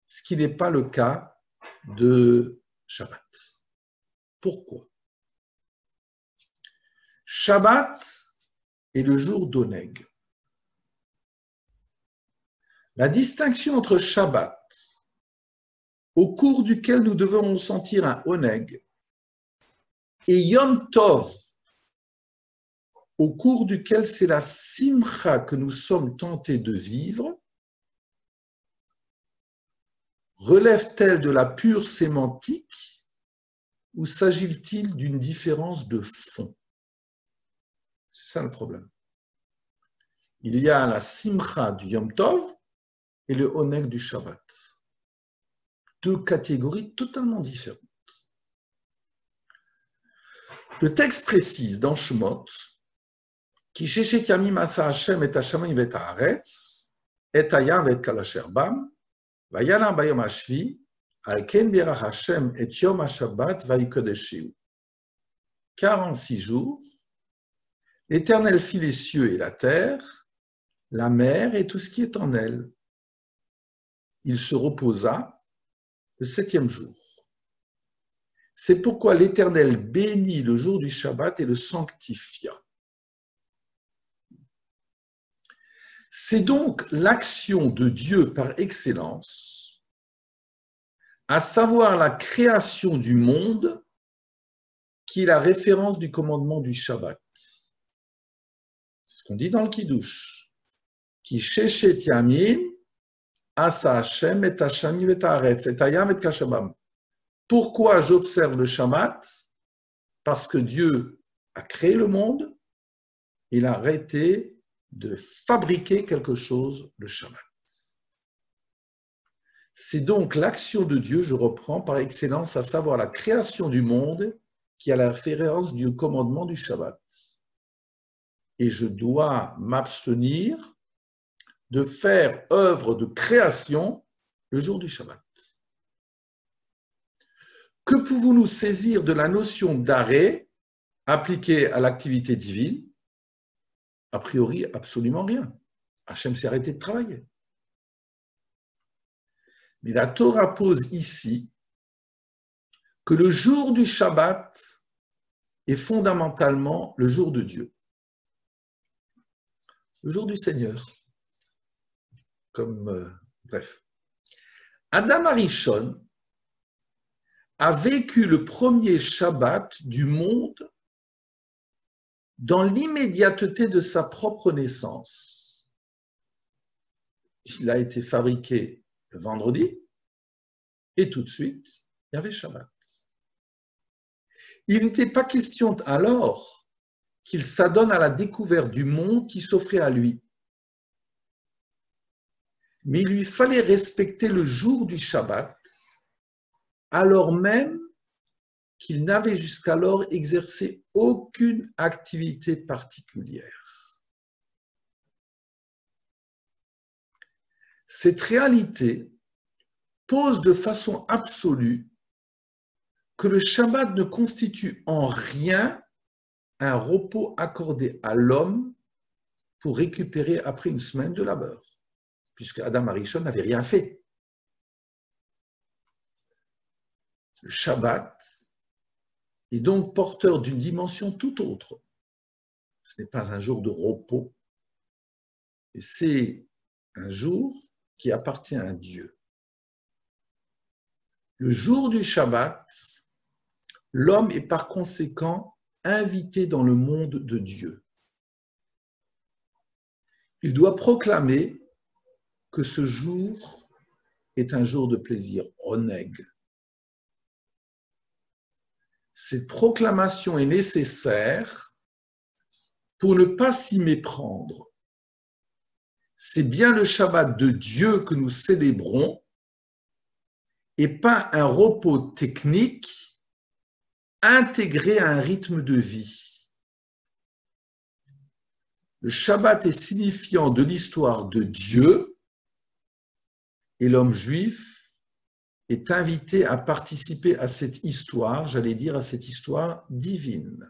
ce qui n'est pas le cas de Shabbat. Pourquoi? Shabbat est le jour d'Oneg. La distinction entre Shabbat, au cours duquel nous devons sentir un Oneg, et Yom Tov, au cours duquel c'est la simcha que nous sommes tentés de vivre, relève-t-elle de la pure sémantique ou s'agit-il d'une différence de fond? C'est ça le problème. Il y a la simcha du Yom Tov et le Oneg du Shabbat. Deux catégories totalement différentes. Le texte précise dans Shemot Ki sheshet yamim asa Hashem et hashamayim et haaretz et hayam et kol asher bam vayala bayom hashvi al ken birach Hashem et yom hashabbat vayikodeshihu. 46 jours, l'Éternel fit les cieux et la terre, la mer et tout ce qui est en elle. Il se reposa le 7e jour. C'est pourquoi l'Éternel bénit le jour du Shabbat et le sanctifia. C'est donc l'action de Dieu par excellence, à savoir la création du monde, qui est la référence du commandement du Shabbat. C'est ce qu'on dit dans le Kiddush. Ki sheshet yamim asa Hashem et hashamim et haaretz et hayam et kashabam. Pourquoi j'observe le Shabbat? Parce que Dieu a créé le monde, il a arrêté de fabriquer quelque chose le Shabbat. C'est donc l'action de Dieu, je reprends par excellence, à savoir la création du monde, qui a la référence du commandement du Shabbat. Et je dois m'abstenir de faire œuvre de création le jour du Shabbat. Que pouvons-nous saisir de la notion d'arrêt appliquée à l'activité divine? A priori, absolument rien. Hachem s'est arrêté de travailler. Mais la Torah pose ici que le jour du Shabbat est fondamentalement le jour de Dieu. Le jour du Seigneur. Bref. Adam Arishon a vécu le premier Shabbat du monde dans l'immédiateté de sa propre naissance. Il a été fabriqué le vendredi et tout de suite, il y avait Shabbat. Il n'était pas question alors qu'il s'adonne à la découverte du monde qui s'offrait à lui. Mais il lui fallait respecter le jour du Shabbat, alors même qu'il n'avait jusqu'alors exercé aucune activité particulière. Cette réalité pose de façon absolue que le Shabbat ne constitue en rien un repos accordé à l'homme pour récupérer après une semaine de labeur, puisque Adam Arishon n'avait rien fait. Le Shabbat est donc porteur d'une dimension tout autre. Ce n'est pas un jour de repos, et c'est un jour qui appartient à Dieu. Le jour du Shabbat, l'homme est par conséquent invité dans le monde de Dieu. Il doit proclamer que ce jour est un jour de plaisir, oneg. Cette proclamation est nécessaire pour ne pas s'y méprendre. C'est bien le Shabbat de Dieu que nous célébrons et pas un repos technique intégré à un rythme de vie. Le Shabbat est signifiant de l'histoire de Dieu et l'homme juif est invité à participer à cette histoire, j'allais dire à cette histoire divine.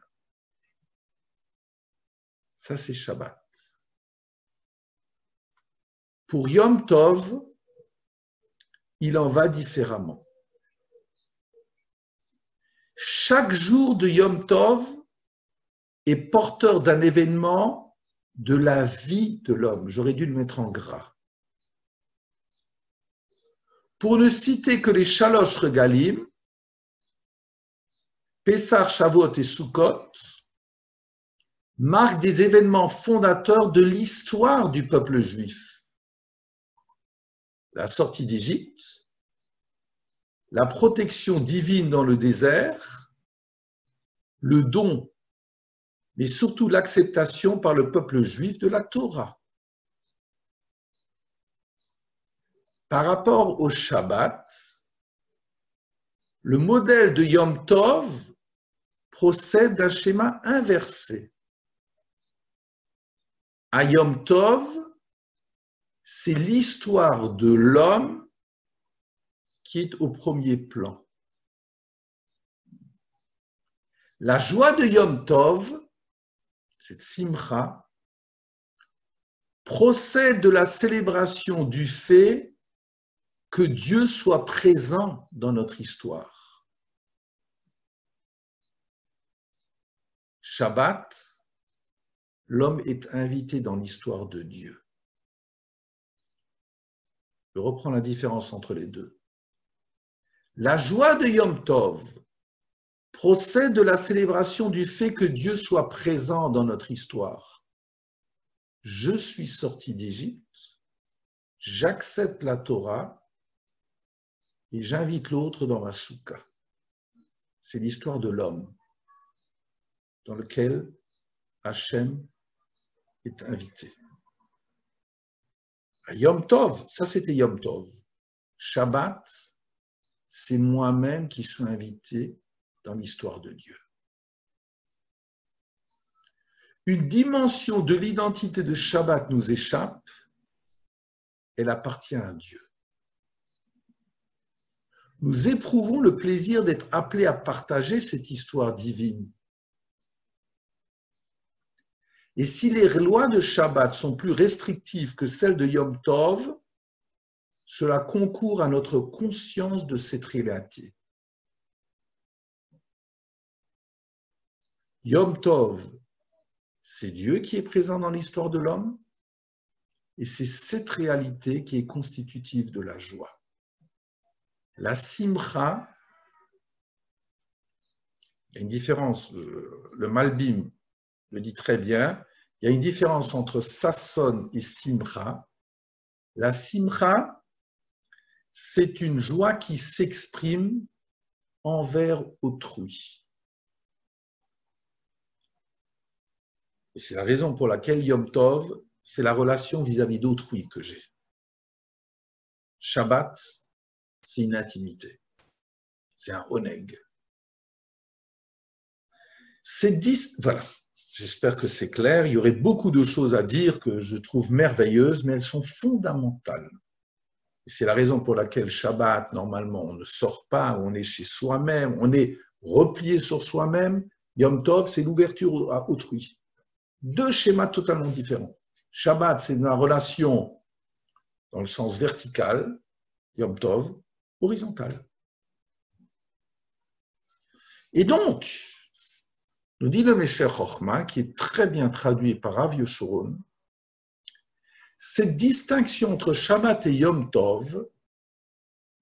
Ça, c'est Shabbat. Pour Yom Tov, il en va différemment. Chaque jour de Yom Tov est porteur d'un événement de la vie de l'homme. J'aurais dû le mettre en gras. Pour ne citer que les Shalosh Regalim, Pessah, Shavuot et Sukkot, marquent des événements fondateurs de l'histoire du peuple juif. La sortie d'Égypte, la protection divine dans le désert, le don, mais surtout l'acceptation par le peuple juif de la Torah. Par rapport au Shabbat, le modèle de Yom Tov procède d'un schéma inversé. À Yom Tov, c'est l'histoire de l'homme qui est au premier plan. La joie de Yom Tov, cette simcha, procède de la célébration du fait que Dieu soit présent dans notre histoire. Shabbat, l'homme est invité dans l'histoire de Dieu. Je reprends la différence entre les deux. La joie de Yom Tov procède de la célébration du fait que Dieu soit présent dans notre histoire. Je suis sorti d'Égypte, j'accepte la Torah et j'invite l'autre dans ma soukha. C'est l'histoire de l'homme dans lequel Hachem est invité. Yom Tov, ça c'était Yom Tov. Shabbat, c'est moi-même qui suis invité dans l'histoire de Dieu. Une dimension de l'identité de Shabbat nous échappe, elle appartient à Dieu. Nous éprouvons le plaisir d'être appelés à partager cette histoire divine. Et si les lois de Shabbat sont plus restrictives que celles de Yom Tov, cela concourt à notre conscience de cette réalité. Yom Tov, c'est Dieu qui est présent dans l'histoire de l'homme, et c'est cette réalité qui est constitutive de la joie. La simcha, il y a une différence, le Malbim le dit très bien, il y a une différence entre sasson et simcha. La simcha, c'est une joie qui s'exprime envers autrui. Et c'est la raison pour laquelle Yom Tov, c'est la relation vis-à-vis d'autrui que j'ai. Shabbat, c'est une intimité, c'est un oneg. Voilà, j'espère que c'est clair. Il y aurait beaucoup de choses à dire que je trouve merveilleuses, mais elles sont fondamentales. Et c'est la raison pour laquelle Shabbat, normalement, on ne sort pas, on est chez soi-même, on est replié sur soi-même. Yom Tov, c'est l'ouverture à autrui. Deux schémas totalement différents. Shabbat, c'est la relation dans le sens vertical, Yom Tov, horizontal. Et donc, nous dit le Mesher Chochma, qui est très bien traduit par Rav Yeshurun, cette distinction entre Shabbat et Yom Tov,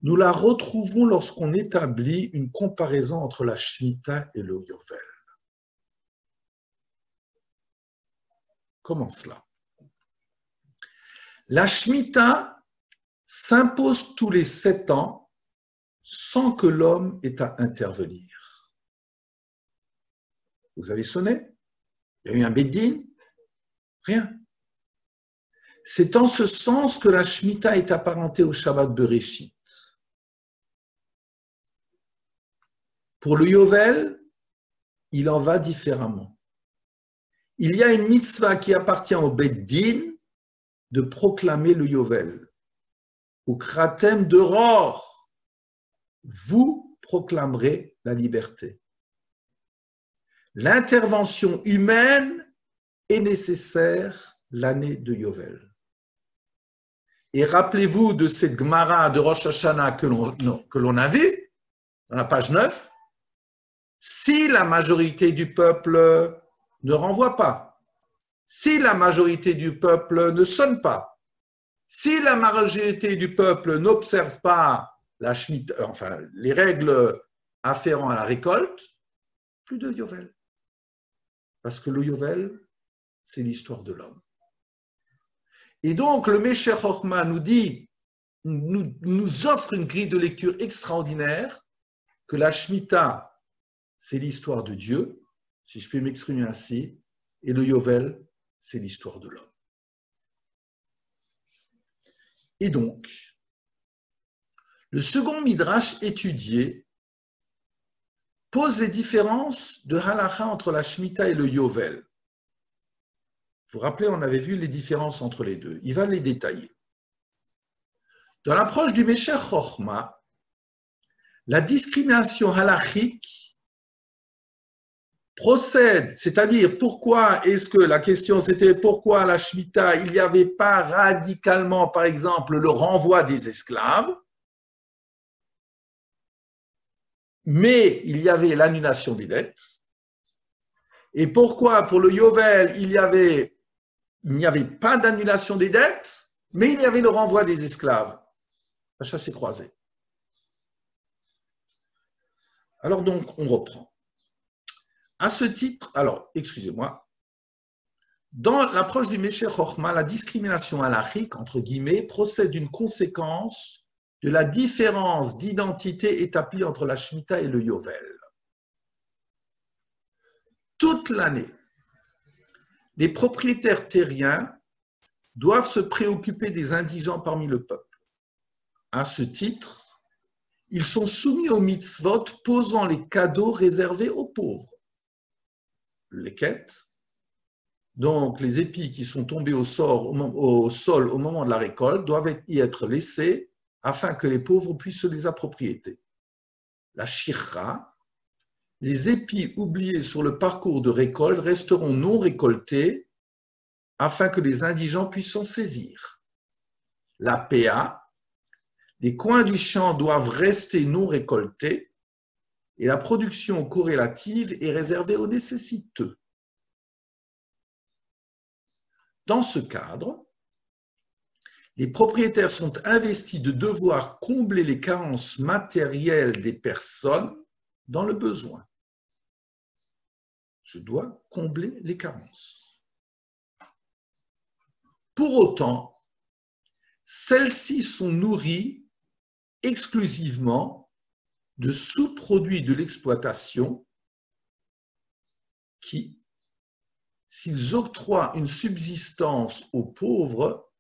nous la retrouvons lorsqu'on établit une comparaison entre la Shemitah et le Yovel. Comment cela? La Shemitah s'impose tous les 7 ans sans que l'homme ait à intervenir. Vous avez sonné? Il y a eu un Beddin? Rien. C'est en ce sens que la Shemitah est apparentée au Shabbat Bereshit. Pour le Yovel, il en va différemment. Il y a une mitzvah qui appartient au Beddin de proclamer le Yovel. Au Kratem de Ror, vous proclamerez la liberté. L'intervention humaine est nécessaire l'année de Yovel. Et rappelez-vous de cette Gemara de Rosh Hashanah que l'on a vue, dans la page 9, si la majorité du peuple ne renvoie pas, si la majorité du peuple ne sonne pas, si la majorité du peuple n'observe pas la Shemitah, enfin, les règles afférentes à la récolte, plus de Yovel. Parce que le Yovel, c'est l'histoire de l'homme. Et donc, le Mesher Chochma nous dit, nous offre une grille de lecture extraordinaire, que la Shemitah, c'est l'histoire de Dieu, si je peux m'exprimer ainsi, et le Yovel, c'est l'histoire de l'homme. Et donc, le second Midrash étudié pose les différences de halakha entre la Shemitah et le Yovel. Vous vous rappelez, on avait vu les différences entre les deux. Il va les détailler. Dans l'approche du Mesher Chochma, la discrimination halachique procède, c'est-à-dire pourquoi est-ce que la question c'était pourquoi à la Shemitah il n'y avait pas radicalement, par exemple, le renvoi des esclaves, mais il y avait l'annulation des dettes. Et pourquoi pour le Yovel il n'y avait pas d'annulation des dettes, mais il y avait le renvoi des esclaves, la chasse et croisée. Alors donc, on reprend. À ce titre, alors, excusez-moi, dans l'approche du Mesher Chochma, la discrimination halachique, entre guillemets, procède d'une conséquence de la différence d'identité établie entre la Shemitah et le Yovel. Toute l'année, les propriétaires terriens doivent se préoccuper des indigents parmi le peuple. À ce titre, ils sont soumis aux mitzvot posant les cadeaux réservés aux pauvres. Les quêtes, donc les épis qui sont tombés au sol au moment de la récolte, doivent y être laissés afin que les pauvres puissent se les approprier. La shirra, les épis oubliés sur le parcours de récolte resteront non récoltés afin que les indigents puissent s'en saisir. La PA, les coins du champ doivent rester non récoltés et la production corrélative est réservée aux nécessiteux. Dans ce cadre, les propriétaires sont investis de devoir combler les carences matérielles des personnes dans le besoin. Je dois combler les carences. Pour autant, celles-ci sont nourries exclusivement de sous-produits de l'exploitation qui, s'ils octroient une subsistance aux pauvres,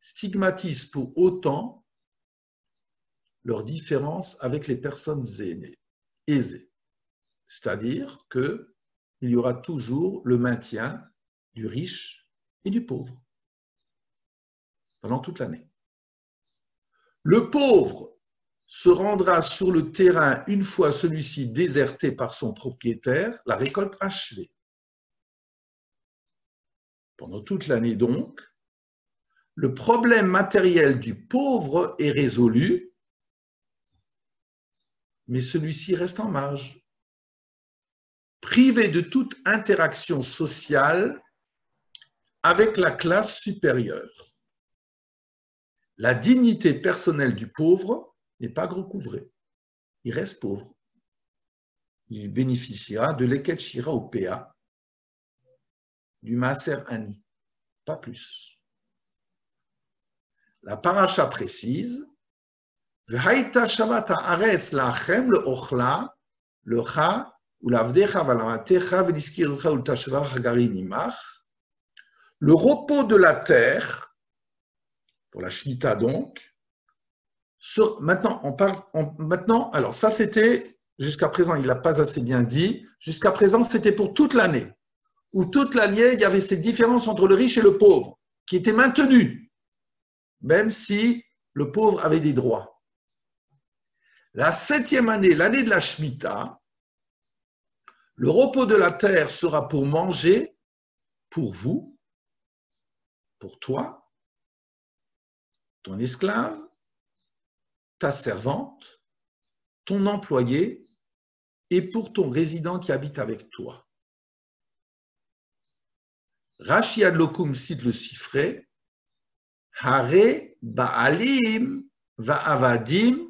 stigmatisent pour autant leur différence avec les personnes aisées. c'est-à-dire qu'il y aura toujours le maintien du riche et du pauvre pendant toute l'année. Le pauvre se rendra sur le terrain une fois celui-ci déserté par son propriétaire, la récolte achevée. Pendant toute l'année donc, le problème matériel du pauvre est résolu, mais celui-ci reste en marge. Privé de toute interaction sociale avec la classe supérieure. La dignité personnelle du pauvre n'est pas recouvrée. Il reste pauvre. Il bénéficiera de l'Eket Shira au PA, du Maaser Ani, pas plus. La paracha précise V'haïta Shabbat haaretz lachem le'ochla lecha u'lavdecha v'lamatecha v'liskircha u'tashvar hagarim imach. Le repos de la terre, pour la Shemitah donc, maintenant, alors ça c'était, jusqu'à présent, il ne l'a pas assez bien dit, jusqu'à présent c'était pour toute l'année, où toute l'année il y avait cette différence entre le riche et le pauvre, qui était maintenue, même si le pauvre avait des droits. La 7e année, l'année de la Shemitah, le repos de la terre sera pour manger, pour vous, pour toi, ton esclave, ta servante, ton employé et pour ton résident qui habite avec toi. Rashi Adlokum cite le Sifré, Hare Baalim Va'avadim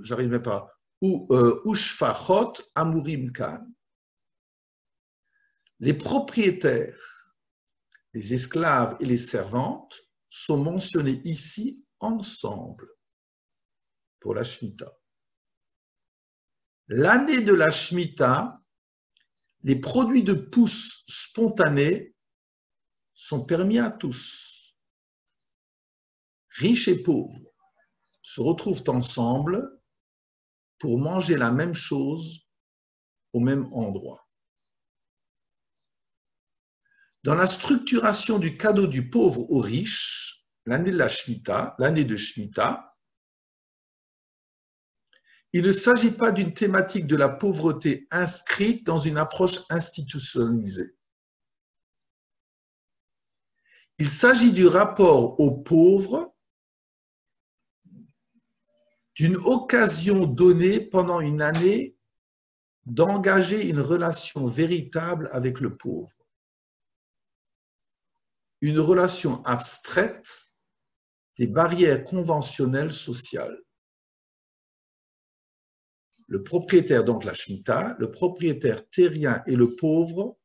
j'arrive pas, Ushfachot Amurim Kan. Les propriétaires, les esclaves et les servantes sont mentionnés ici ensemble pour la Shemitah. L'année de la Shemitah, les produits de pousse spontanés sont permis à tous. Riches et pauvres se retrouvent ensemble pour manger la même chose au même endroit. Dans la structuration du cadeau du pauvre au riche, l'année de la Shemitah, l'année de Shemitah, il ne s'agit pas d'une thématique de la pauvreté inscrite dans une approche institutionnalisée. Il s'agit du rapport aux pauvres, d'une occasion donnée pendant une année d'engager une relation véritable avec le pauvre. Une relation abstraite des barrières conventionnelles sociales. Le propriétaire, donc la Shemitah, le propriétaire terrien et le pauvre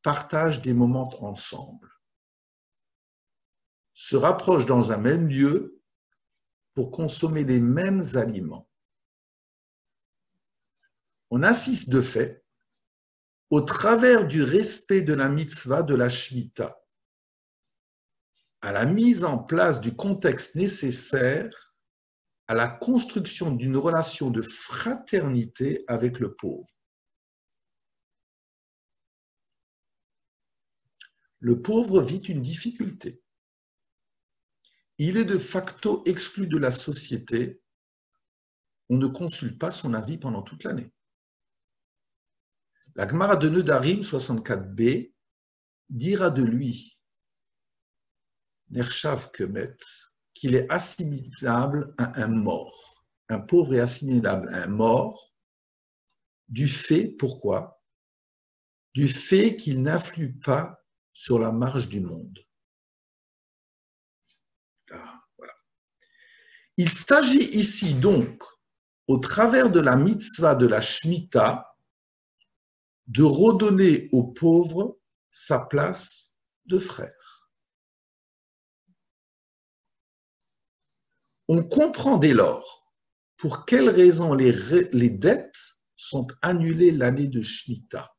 partagent des moments ensemble, se rapprochent dans un même lieu pour consommer les mêmes aliments. On assiste de fait, au travers du respect de la mitzvah de la Shemitah, à la mise en place du contexte nécessaire à la construction d'une relation de fraternité avec le pauvre. Le pauvre vit une difficulté. Il est de facto exclu de la société. On ne consulte pas son avis pendant toute l'année. La Gemara de Nedarim 64b dira de lui, Nershav Kemet, qu'il est assimilable à un mort. Un pauvre est assimilable à un mort du fait, pourquoi? Du fait qu'il n'influe pas sur la marche du monde. Voilà. Il s'agit ici donc, au travers de la mitzvah de la Shemitah, de redonner aux pauvres sa place de frère. On comprend dès lors pour quelles raisons les dettes sont annulées l'année de Shemitah.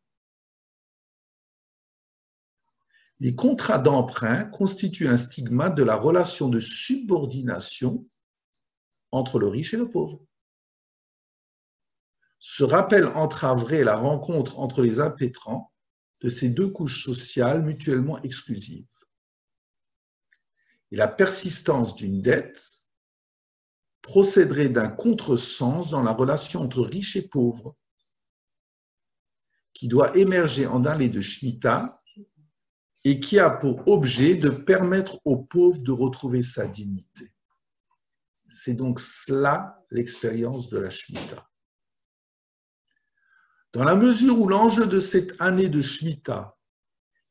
Les contrats d'emprunt constituent un stigmate de la relation de subordination entre le riche et le pauvre. Ce rappel entraverait la rencontre entre les impétrants de ces deux couches sociales mutuellement exclusives. Et la persistance d'une dette procéderait d'un contresens dans la relation entre riches et pauvres, qui doit émerger en allée de Shemitah et qui a pour objet de permettre aux pauvres de retrouver sa dignité. C'est donc cela l'expérience de la Shemitah. Dans la mesure où l'enjeu de cette année de Shemitah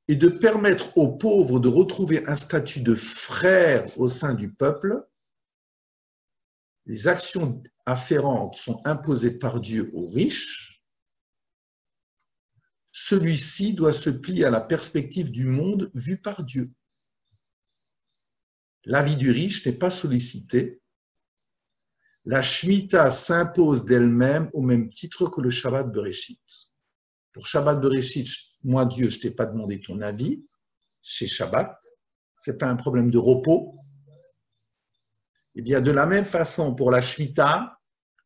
est de permettre aux pauvres de retrouver un statut de frère au sein du peuple, les actions afférentes sont imposées par Dieu aux riches. Celui-ci doit se plier à la perspective du monde vu par Dieu. L'avis du riche n'est pas sollicité. La Shemitah s'impose d'elle-même au même titre que le Shabbat Bereshit. Pour Shabbat Bereshit, moi Dieu, je ne t'ai pas demandé ton avis, c'est Shabbat, ce n'est pas un problème de repos. Eh bien, de la même façon, pour la Shemitah,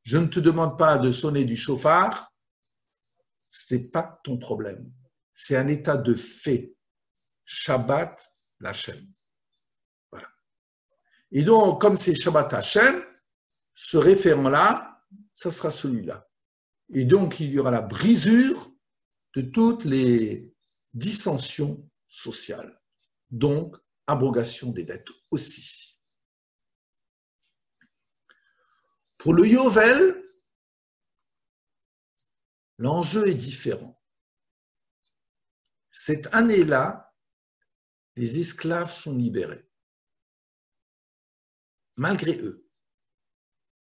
je ne te demande pas de sonner du chauffard, ce n'est pas ton problème. C'est un état de fait. Shabbat l'Hachem. Voilà. Et donc, comme c'est Shabbat Hachem, ce référent-là, ça sera celui-là. Et donc, il y aura la brisure de toutes les dissensions sociales. Donc, abrogation des dettes aussi. Pour le Yovel, l'enjeu est différent. Cette année-là, les esclaves sont libérés. Malgré eux.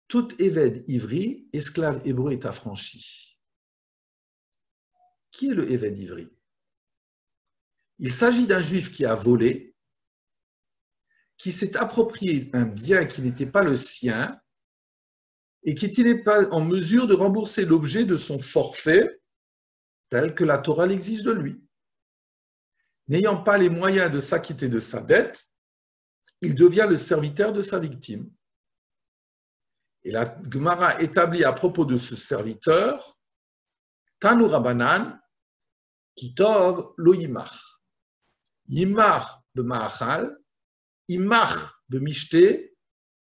Tout Éved ivri, esclave hébreu, est affranchi. Qui est le Éved ivri? Il s'agit d'un juif qui a volé, qui s'est approprié un bien qui n'était pas le sien et qui n'est pas en mesure de rembourser l'objet de son forfait tel que la Torah l'exige de lui. N'ayant pas les moyens de s'acquitter de sa dette, il devient le serviteur de sa victime. Et la Gemara établit à propos de ce serviteur, Tanu Rabanan, Kitov lo yimach. Yimach b'ma'achal, imach b'mishte,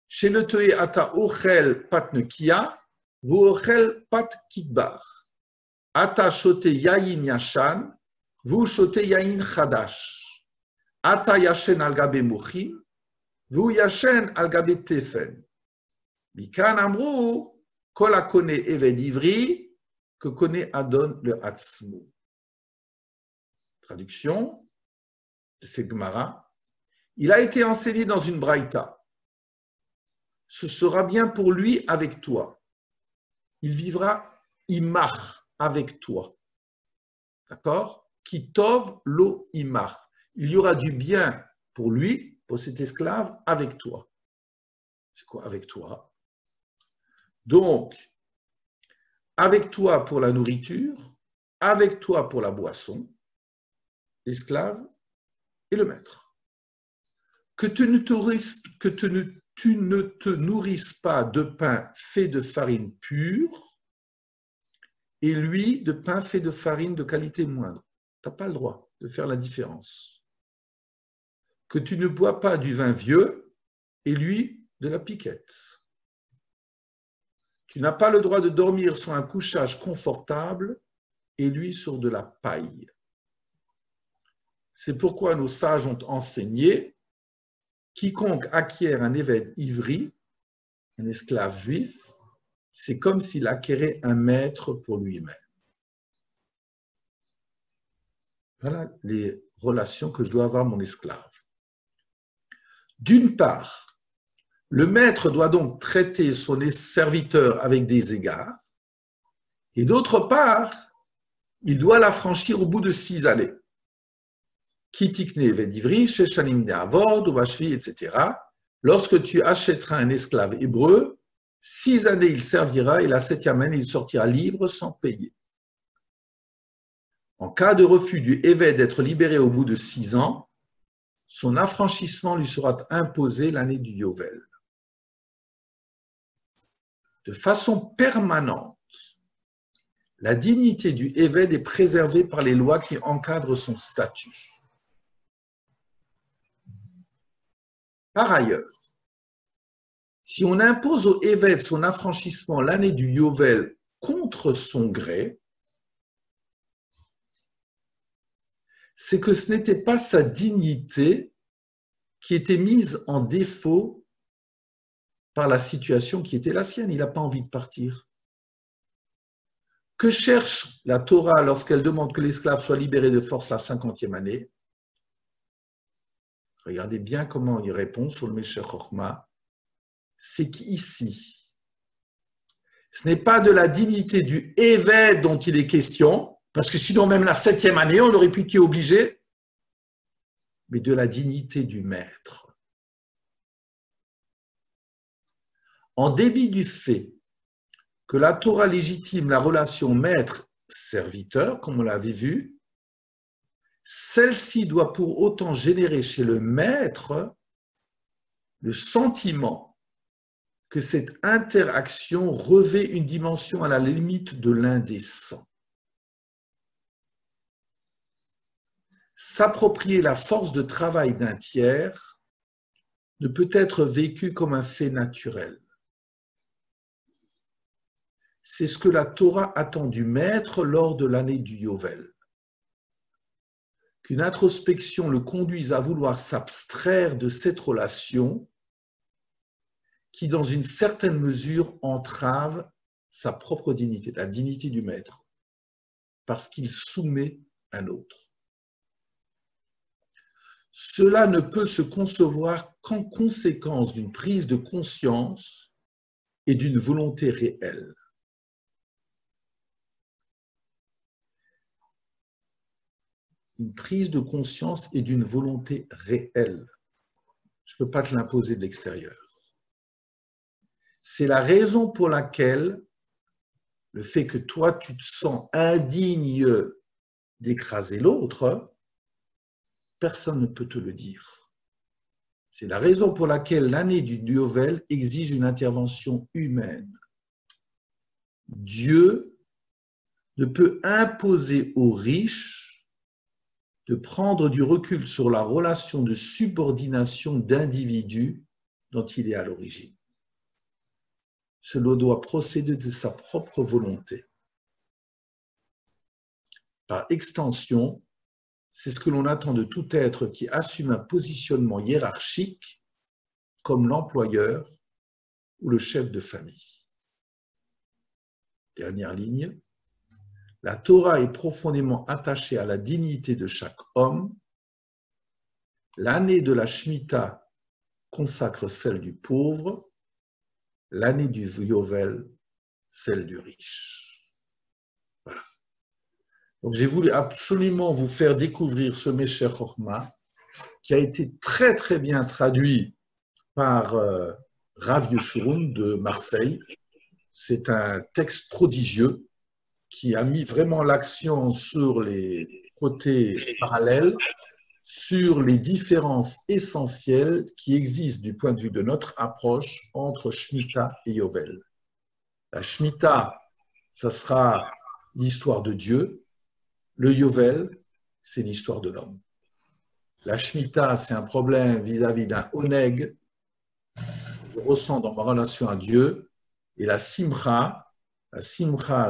chez le teé ata ochel pat nekia, vous ochel pat kikbar. Ata shote yayin yashan, vous shote yayin chadash. Ata yashen al gabe mochim, vous yashen al gabe tefen. Mikan amrou, kol hakone eved ivri, que connaît Adon le Hatzmou. Traduction de cette Gemara. Il a été enseigné dans une braïta. Ce sera bien pour lui avec toi. Il vivra imach avec toi. D'accord? Kitov lo imach. Il y aura du bien pour lui, pour cet esclave, avec toi. C'est quoi avec toi? Donc, avec toi pour la nourriture, avec toi pour la boisson, l'esclave et le maître. Que tu ne te nourrisses pas de pain fait de farine pure et lui de pain fait de farine de qualité moindre. Tu n'as pas le droit de faire la différence. Que tu ne bois pas du vin vieux et lui de la piquette. Tu n'as pas le droit de dormir sur un couchage confortable et lui sur de la paille. C'est pourquoi nos sages ont enseigné quiconque acquiert un évêque ivri, un esclave juif, c'est comme s'il acquérait un maître pour lui-même. Voilà les relations que je dois avoir à mon esclave. D'une part, le maître doit donc traiter son serviteur avec des égards, et d'autre part, il doit l'affranchir au bout de 6 années. Kitikne vedivri, sheshanim de avod, vashvi, etc. Lorsque tu achèteras un esclave hébreu, 6 années il servira, et la 7e année il sortira libre sans payer. En cas de refus du évêque d'être libéré au bout de 6 ans, son affranchissement lui sera imposé l'année du Yovel. de façon permanente, la dignité du Éved est préservée par les lois qui encadrent son statut. Par ailleurs, si on impose au Éved son affranchissement l'année du Yovel contre son gré, c'est que ce n'était pas sa dignité qui était mise en défaut par la situation qui était la sienne. Il n'a pas envie de partir. Que cherche la Torah lorsqu'elle demande que l'esclave soit libéré de force la 50e année? Regardez bien comment il répond sur le Meshech Chochma. C'est qu'ici, ce n'est pas de la dignité du Éved dont il est question, parce que sinon même la 7e année, on aurait pu t'y obliger, mais de la dignité du maître. En dépit du fait que la Torah légitime la relation maître-serviteur, comme on l'avait vu, celle-ci doit pour autant générer chez le maître le sentiment que cette interaction revêt une dimension à la limite de l'indécent. S'approprier la force de travail d'un tiers ne peut être vécu comme un fait naturel. C'est ce que la Torah attend du maître lors de l'année du Yovel. Qu'une introspection le conduise à vouloir s'abstraire de cette relation qui, dans une certaine mesure, entrave sa propre dignité, la dignité du maître, parce qu'il soumet un autre. Cela ne peut se concevoir qu'en conséquence d'une prise de conscience et d'une volonté réelle. Une prise de conscience et d'une volonté réelle. Je ne peux pas te l'imposer de l'extérieur. C'est la raison pour laquelle le fait que toi, tu te sens indigne d'écraser l'autre, personne ne peut te le dire. C'est la raison pour laquelle l'année du Yovel exige une intervention humaine. Dieu ne peut imposer aux riches de prendre du recul sur la relation de subordination d'individus dont il est à l'origine. Cela doit procéder de sa propre volonté. Par extension, c'est ce que l'on attend de tout être qui assume un positionnement hiérarchique comme l'employeur ou le chef de famille. Dernière ligne. La Torah est profondément attachée à la dignité de chaque homme. L'année de la Shemitah consacre celle du pauvre, l'année du Yovel, celle du riche. Voilà. Donc j'ai voulu absolument vous faire découvrir ce Meshech Chochma qui a été très très bien traduit par Rav Yeshurun de Marseille. C'est un texte prodigieux qui a mis vraiment l'accent sur les côtés parallèles, sur les différences essentielles qui existent du point de vue de notre approche entre Shemitah et Yovel. La Shemitah, ça sera l'histoire de Dieu. Le Yovel, c'est l'histoire de l'homme. La Shemitah, c'est un problème vis-à-vis d'un oneg que je ressens dans ma relation à Dieu. Et la Simcha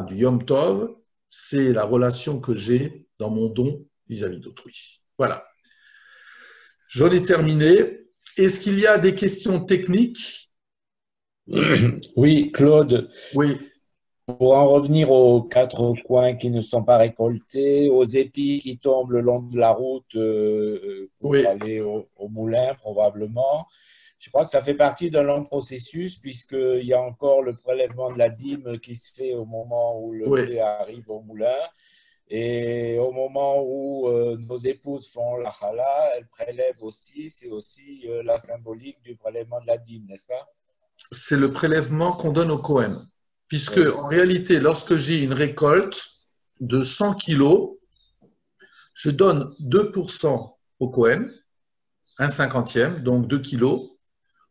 du Yom Tov, c'est la relation que j'ai dans mon don vis-à-vis d'autrui. Voilà. J'en ai terminé. Est-ce qu'il y a des questions techniques? Oui, Claude. Oui. Pour en revenir aux 4 coins qui ne sont pas récoltés, aux épis qui tombent le long de la route pour aller au moulin, probablement. Je crois que ça fait partie d'un long processus puisqu'il y a encore le prélèvement de la dîme qui se fait au moment où le blé arrive au moulin. Et au moment où nos épouses font la chala, elles prélèvent aussi, c'est aussi la symbolique du prélèvement de la dîme, n'est-ce pas? C'est le prélèvement qu'on donne au Kohen. Puisque, en réalité, lorsque j'ai une récolte de 100 kilos, je donne 2% au Kohen, 1/50, donc 2 kilos.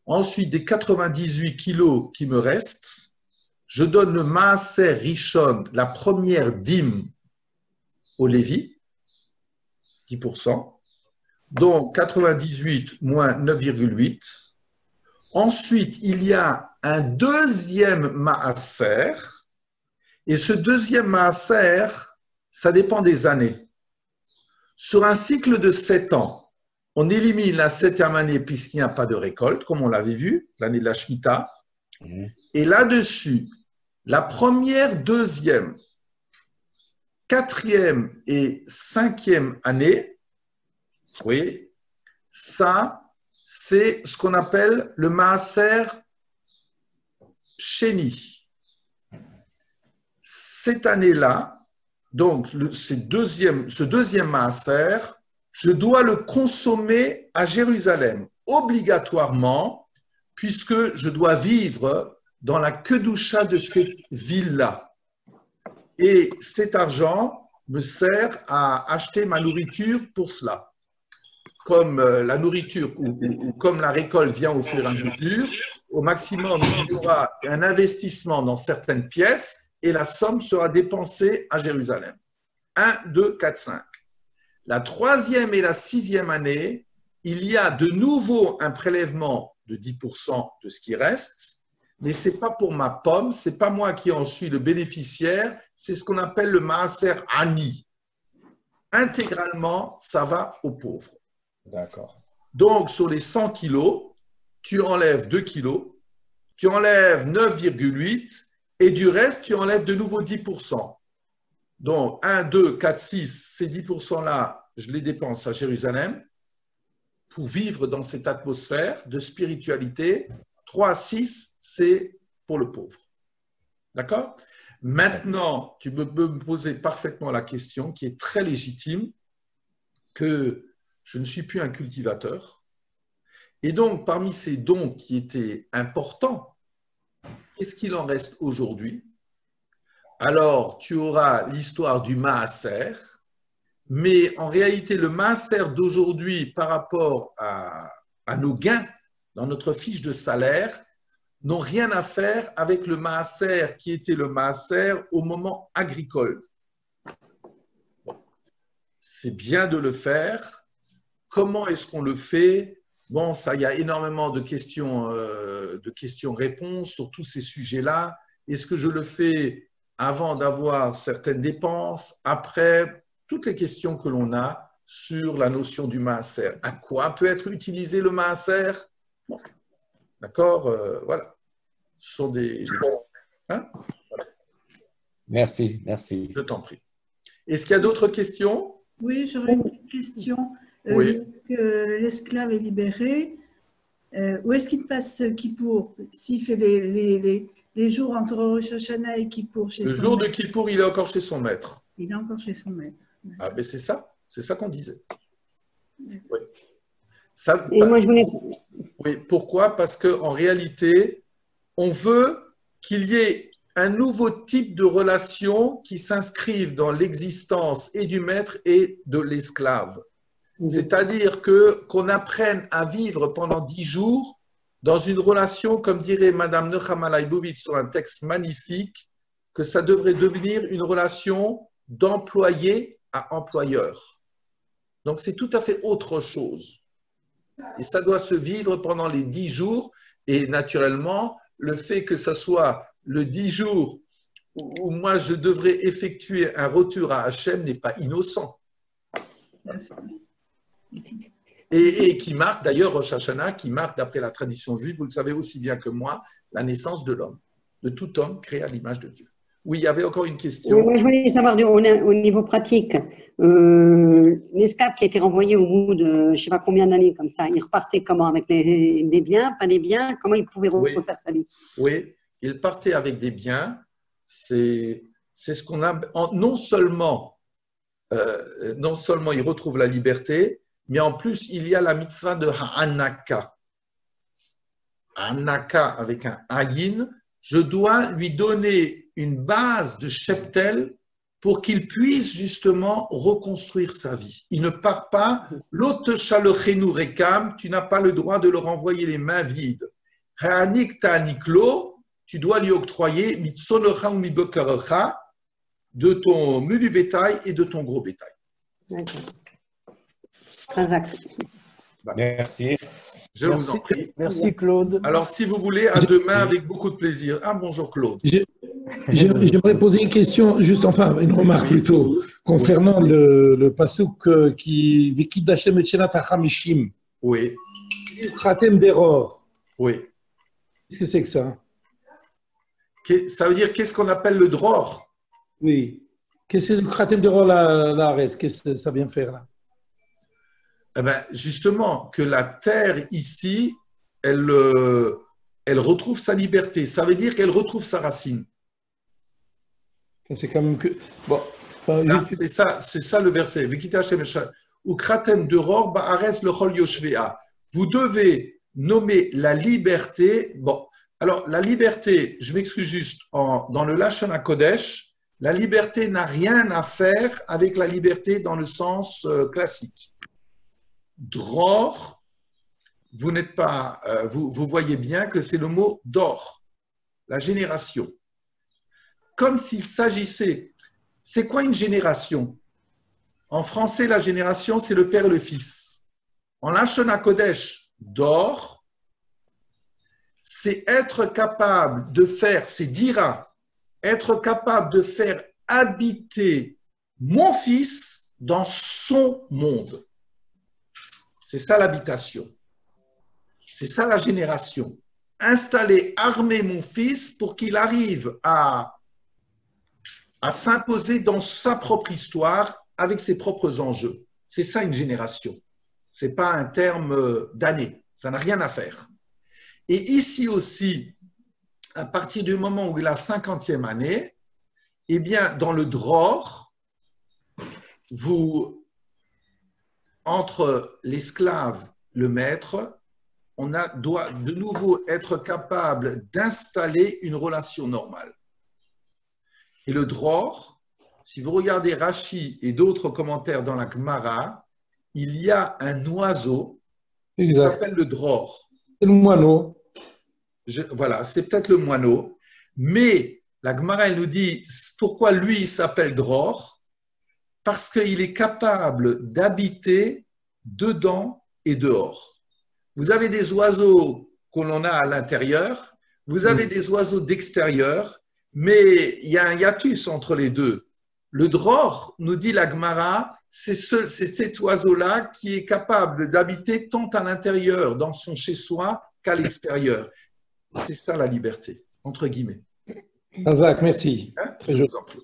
Ensuite, des 98 kilos qui me restent, je donne le Maaser Rishon, la première dîme au Lévi, 10%, donc 98 moins 9,8. Ensuite, il y a un deuxième Maaser, et ce deuxième Maaser, ça dépend des années. Sur un cycle de 7 ans, on élimine la 7e année puisqu'il n'y a pas de récolte, comme on l'avait vu, l'année de la Shemitah. Et là-dessus, la première, deuxième, 4e et 5e année, oui, ça, c'est ce qu'on appelle le Maaser Sheni. Cette année-là, donc ce deuxième Maaser, je dois le consommer à Jérusalem, obligatoirement, puisque je dois vivre dans la Kedusha de cette ville-là. Et cet argent me sert à acheter ma nourriture pour cela. Comme la nourriture ou comme la récolte vient au fur et à mesure, au maximum, il y aura un investissement dans certaines pièces et la somme sera dépensée à Jérusalem. 1, 2, 4, 5. La 3e et la 6e année, il y a de nouveau un prélèvement de 10% de ce qui reste, mais ce n'est pas pour ma pomme, ce n'est pas moi qui en suis le bénéficiaire, c'est ce qu'on appelle le Maaser Ani. Intégralement, ça va aux pauvres. D'accord. Donc, sur les 100 kilos, tu enlèves 2 kilos, tu enlèves 9,8 et du reste, tu enlèves de nouveau 10%. Donc, 1, 2, 4, 6, ces 10%-là, je les dépense à Jérusalem pour vivre dans cette atmosphère de spiritualité. 3, 6, c'est pour le pauvre. D'accord? Maintenant, tu peux me poser parfaitement la question qui est très légitime, que je ne suis plus un cultivateur. Et donc, parmi ces dons qui étaient importants, qu'est-ce qu'il en reste aujourd'hui? Alors, tu auras l'histoire du Maaser, mais en réalité, le Maaser d'aujourd'hui par rapport à nos gains dans notre fiche de salaire n'ont rien à faire avec le Maaser qui était le Maaser au moment agricole. Bon, c'est bien de le faire. Comment est-ce qu'on le fait? Bon, ça, il y a énormément de questions-réponses sur tous ces sujets-là. Est-ce que je le fais avant d'avoir certaines dépenses, après, toutes les questions que l'on a sur la notion du Maaser. À quoi peut être utilisé le Maaser? Bon. D'accord, voilà. Ce sont des... Hein? Voilà. Merci, merci. Je t'en prie. Est-ce qu'il y a d'autres questions? Oui, j'aurais une petite question. Oui. Lorsque l'esclave est libéré, où est-ce qu'il passe Kippour? S'il fait les jours entre Rosh Hashanah et Kippour chez son maître. Le jour de Kippour, il est encore chez son maître. Il est encore chez son maître. Ah, mais c'est ça qu'on disait. Oui. Ça, et moi, je voulais... Oui, pourquoi? Parce qu'en réalité, on veut qu'il y ait un nouveau type de relation qui s'inscrive dans l'existence et du maître et de l'esclave. C'est-à-dire qu'on apprenne à vivre pendant 10 jours dans une relation, comme dirait Madame Nechama Leibovitz sur un texte magnifique, que ça devrait devenir une relation d'employé à employeur. Donc, c'est tout à fait autre chose. Et ça doit se vivre pendant les 10 jours. Et naturellement, le fait que ce soit le 10 jours où moi je devrais effectuer un retour à Hachem n'est pas innocent. Et qui marque d'ailleurs Rosh Hashanah, qui marque d'après la tradition juive, vous le savez aussi bien que moi, la naissance de l'homme, de tout homme créé à l'image de Dieu. Oui, il y avait encore une question. Moi, je voulais savoir au niveau pratique, l'esclave qui a été renvoyé au bout de je ne sais pas combien d'années comme ça, il repartait comment? Avec des biens, pas des biens? Comment il pouvait refaire sa vie? Oui, il partait avec des biens. C'est ce qu'on a. Non seulement il retrouve la liberté, mais en plus, il y a la mitzvah de Ha'anaka. Ha'anaka avec un Ayin, je dois lui donner une base de cheptel pour qu'il puisse justement reconstruire sa vie. Il ne part pas, l'autre chalechenu rekam, tu n'as pas le droit de le renvoyer les mains vides. Ha'anik ta'aniklo, tu dois lui octroyer mitzolecha ou mibokarecha de ton menu bétail et de ton gros bétail. D'accord. Transact. Merci. Je vous en prie. Merci Claude. Alors, si vous voulez, à demain avec beaucoup de plaisir. Ah, bonjour Claude. J'aimerais poser une question, juste enfin une remarque plutôt, concernant le pasuk qui l'équipe d'Hachem et Shenat HaChamishim. Oui. Khatem d'error. Oui. Qu'est-ce que c'est que ça? Ça veut dire qu'est-ce qu'on appelle le dror? Oui. Qu'est-ce que le Khatem d'error la reste? Qu'est-ce que ça vient faire là? Eh bien, justement, que la terre ici, elle retrouve sa liberté. Ça veut dire qu'elle retrouve sa racine. C'est quand même que. Bon. C'est ça le verset. Vous devez nommer la liberté. Bon, alors la liberté, je m'excuse juste, dans le Lashon HaKodesh, la liberté n'a rien à faire avec la liberté dans le sens classique. Dror, vous n'êtes pas, vous voyez bien que c'est le mot d'or, la génération. Comme s'il s'agissait, c'est quoi une génération? En français, la génération, c'est le père et le fils. En Lashon HaKodesh, d'or, c'est être capable de faire, c'est dira, être capable de faire habiter mon fils dans son monde. C'est ça l'habitation. C'est ça la génération. Installer, armer mon fils pour qu'il arrive à s'imposer dans sa propre histoire avec ses propres enjeux. C'est ça une génération. Ce n'est pas un terme d'année. Ça n'a rien à faire. Et ici aussi, à partir du moment où il a 50e année, eh bien, dans le dror, entre l'esclave, le maître, on doit de nouveau être capable d'installer une relation normale. Et le dror, si vous regardez Rashi et d'autres commentaires dans la Gemara, il y a un oiseau qui s'appelle le dror. C'est le moineau. Voilà, c'est peut-être le moineau, mais la Gemara, elle nous dit pourquoi lui il s'appelle dror. Parce qu'il est capable d'habiter dedans et dehors. Vous avez des oiseaux qu'on a à l'intérieur, vous avez des oiseaux d'extérieur, mais il y a un hiatus entre les deux. Le dror, nous dit la Gemara, c'est cet oiseau-là qui est capable d'habiter tant à l'intérieur, dans son chez-soi, qu'à l'extérieur. C'est ça la liberté, entre guillemets. Razak, merci. Très joli.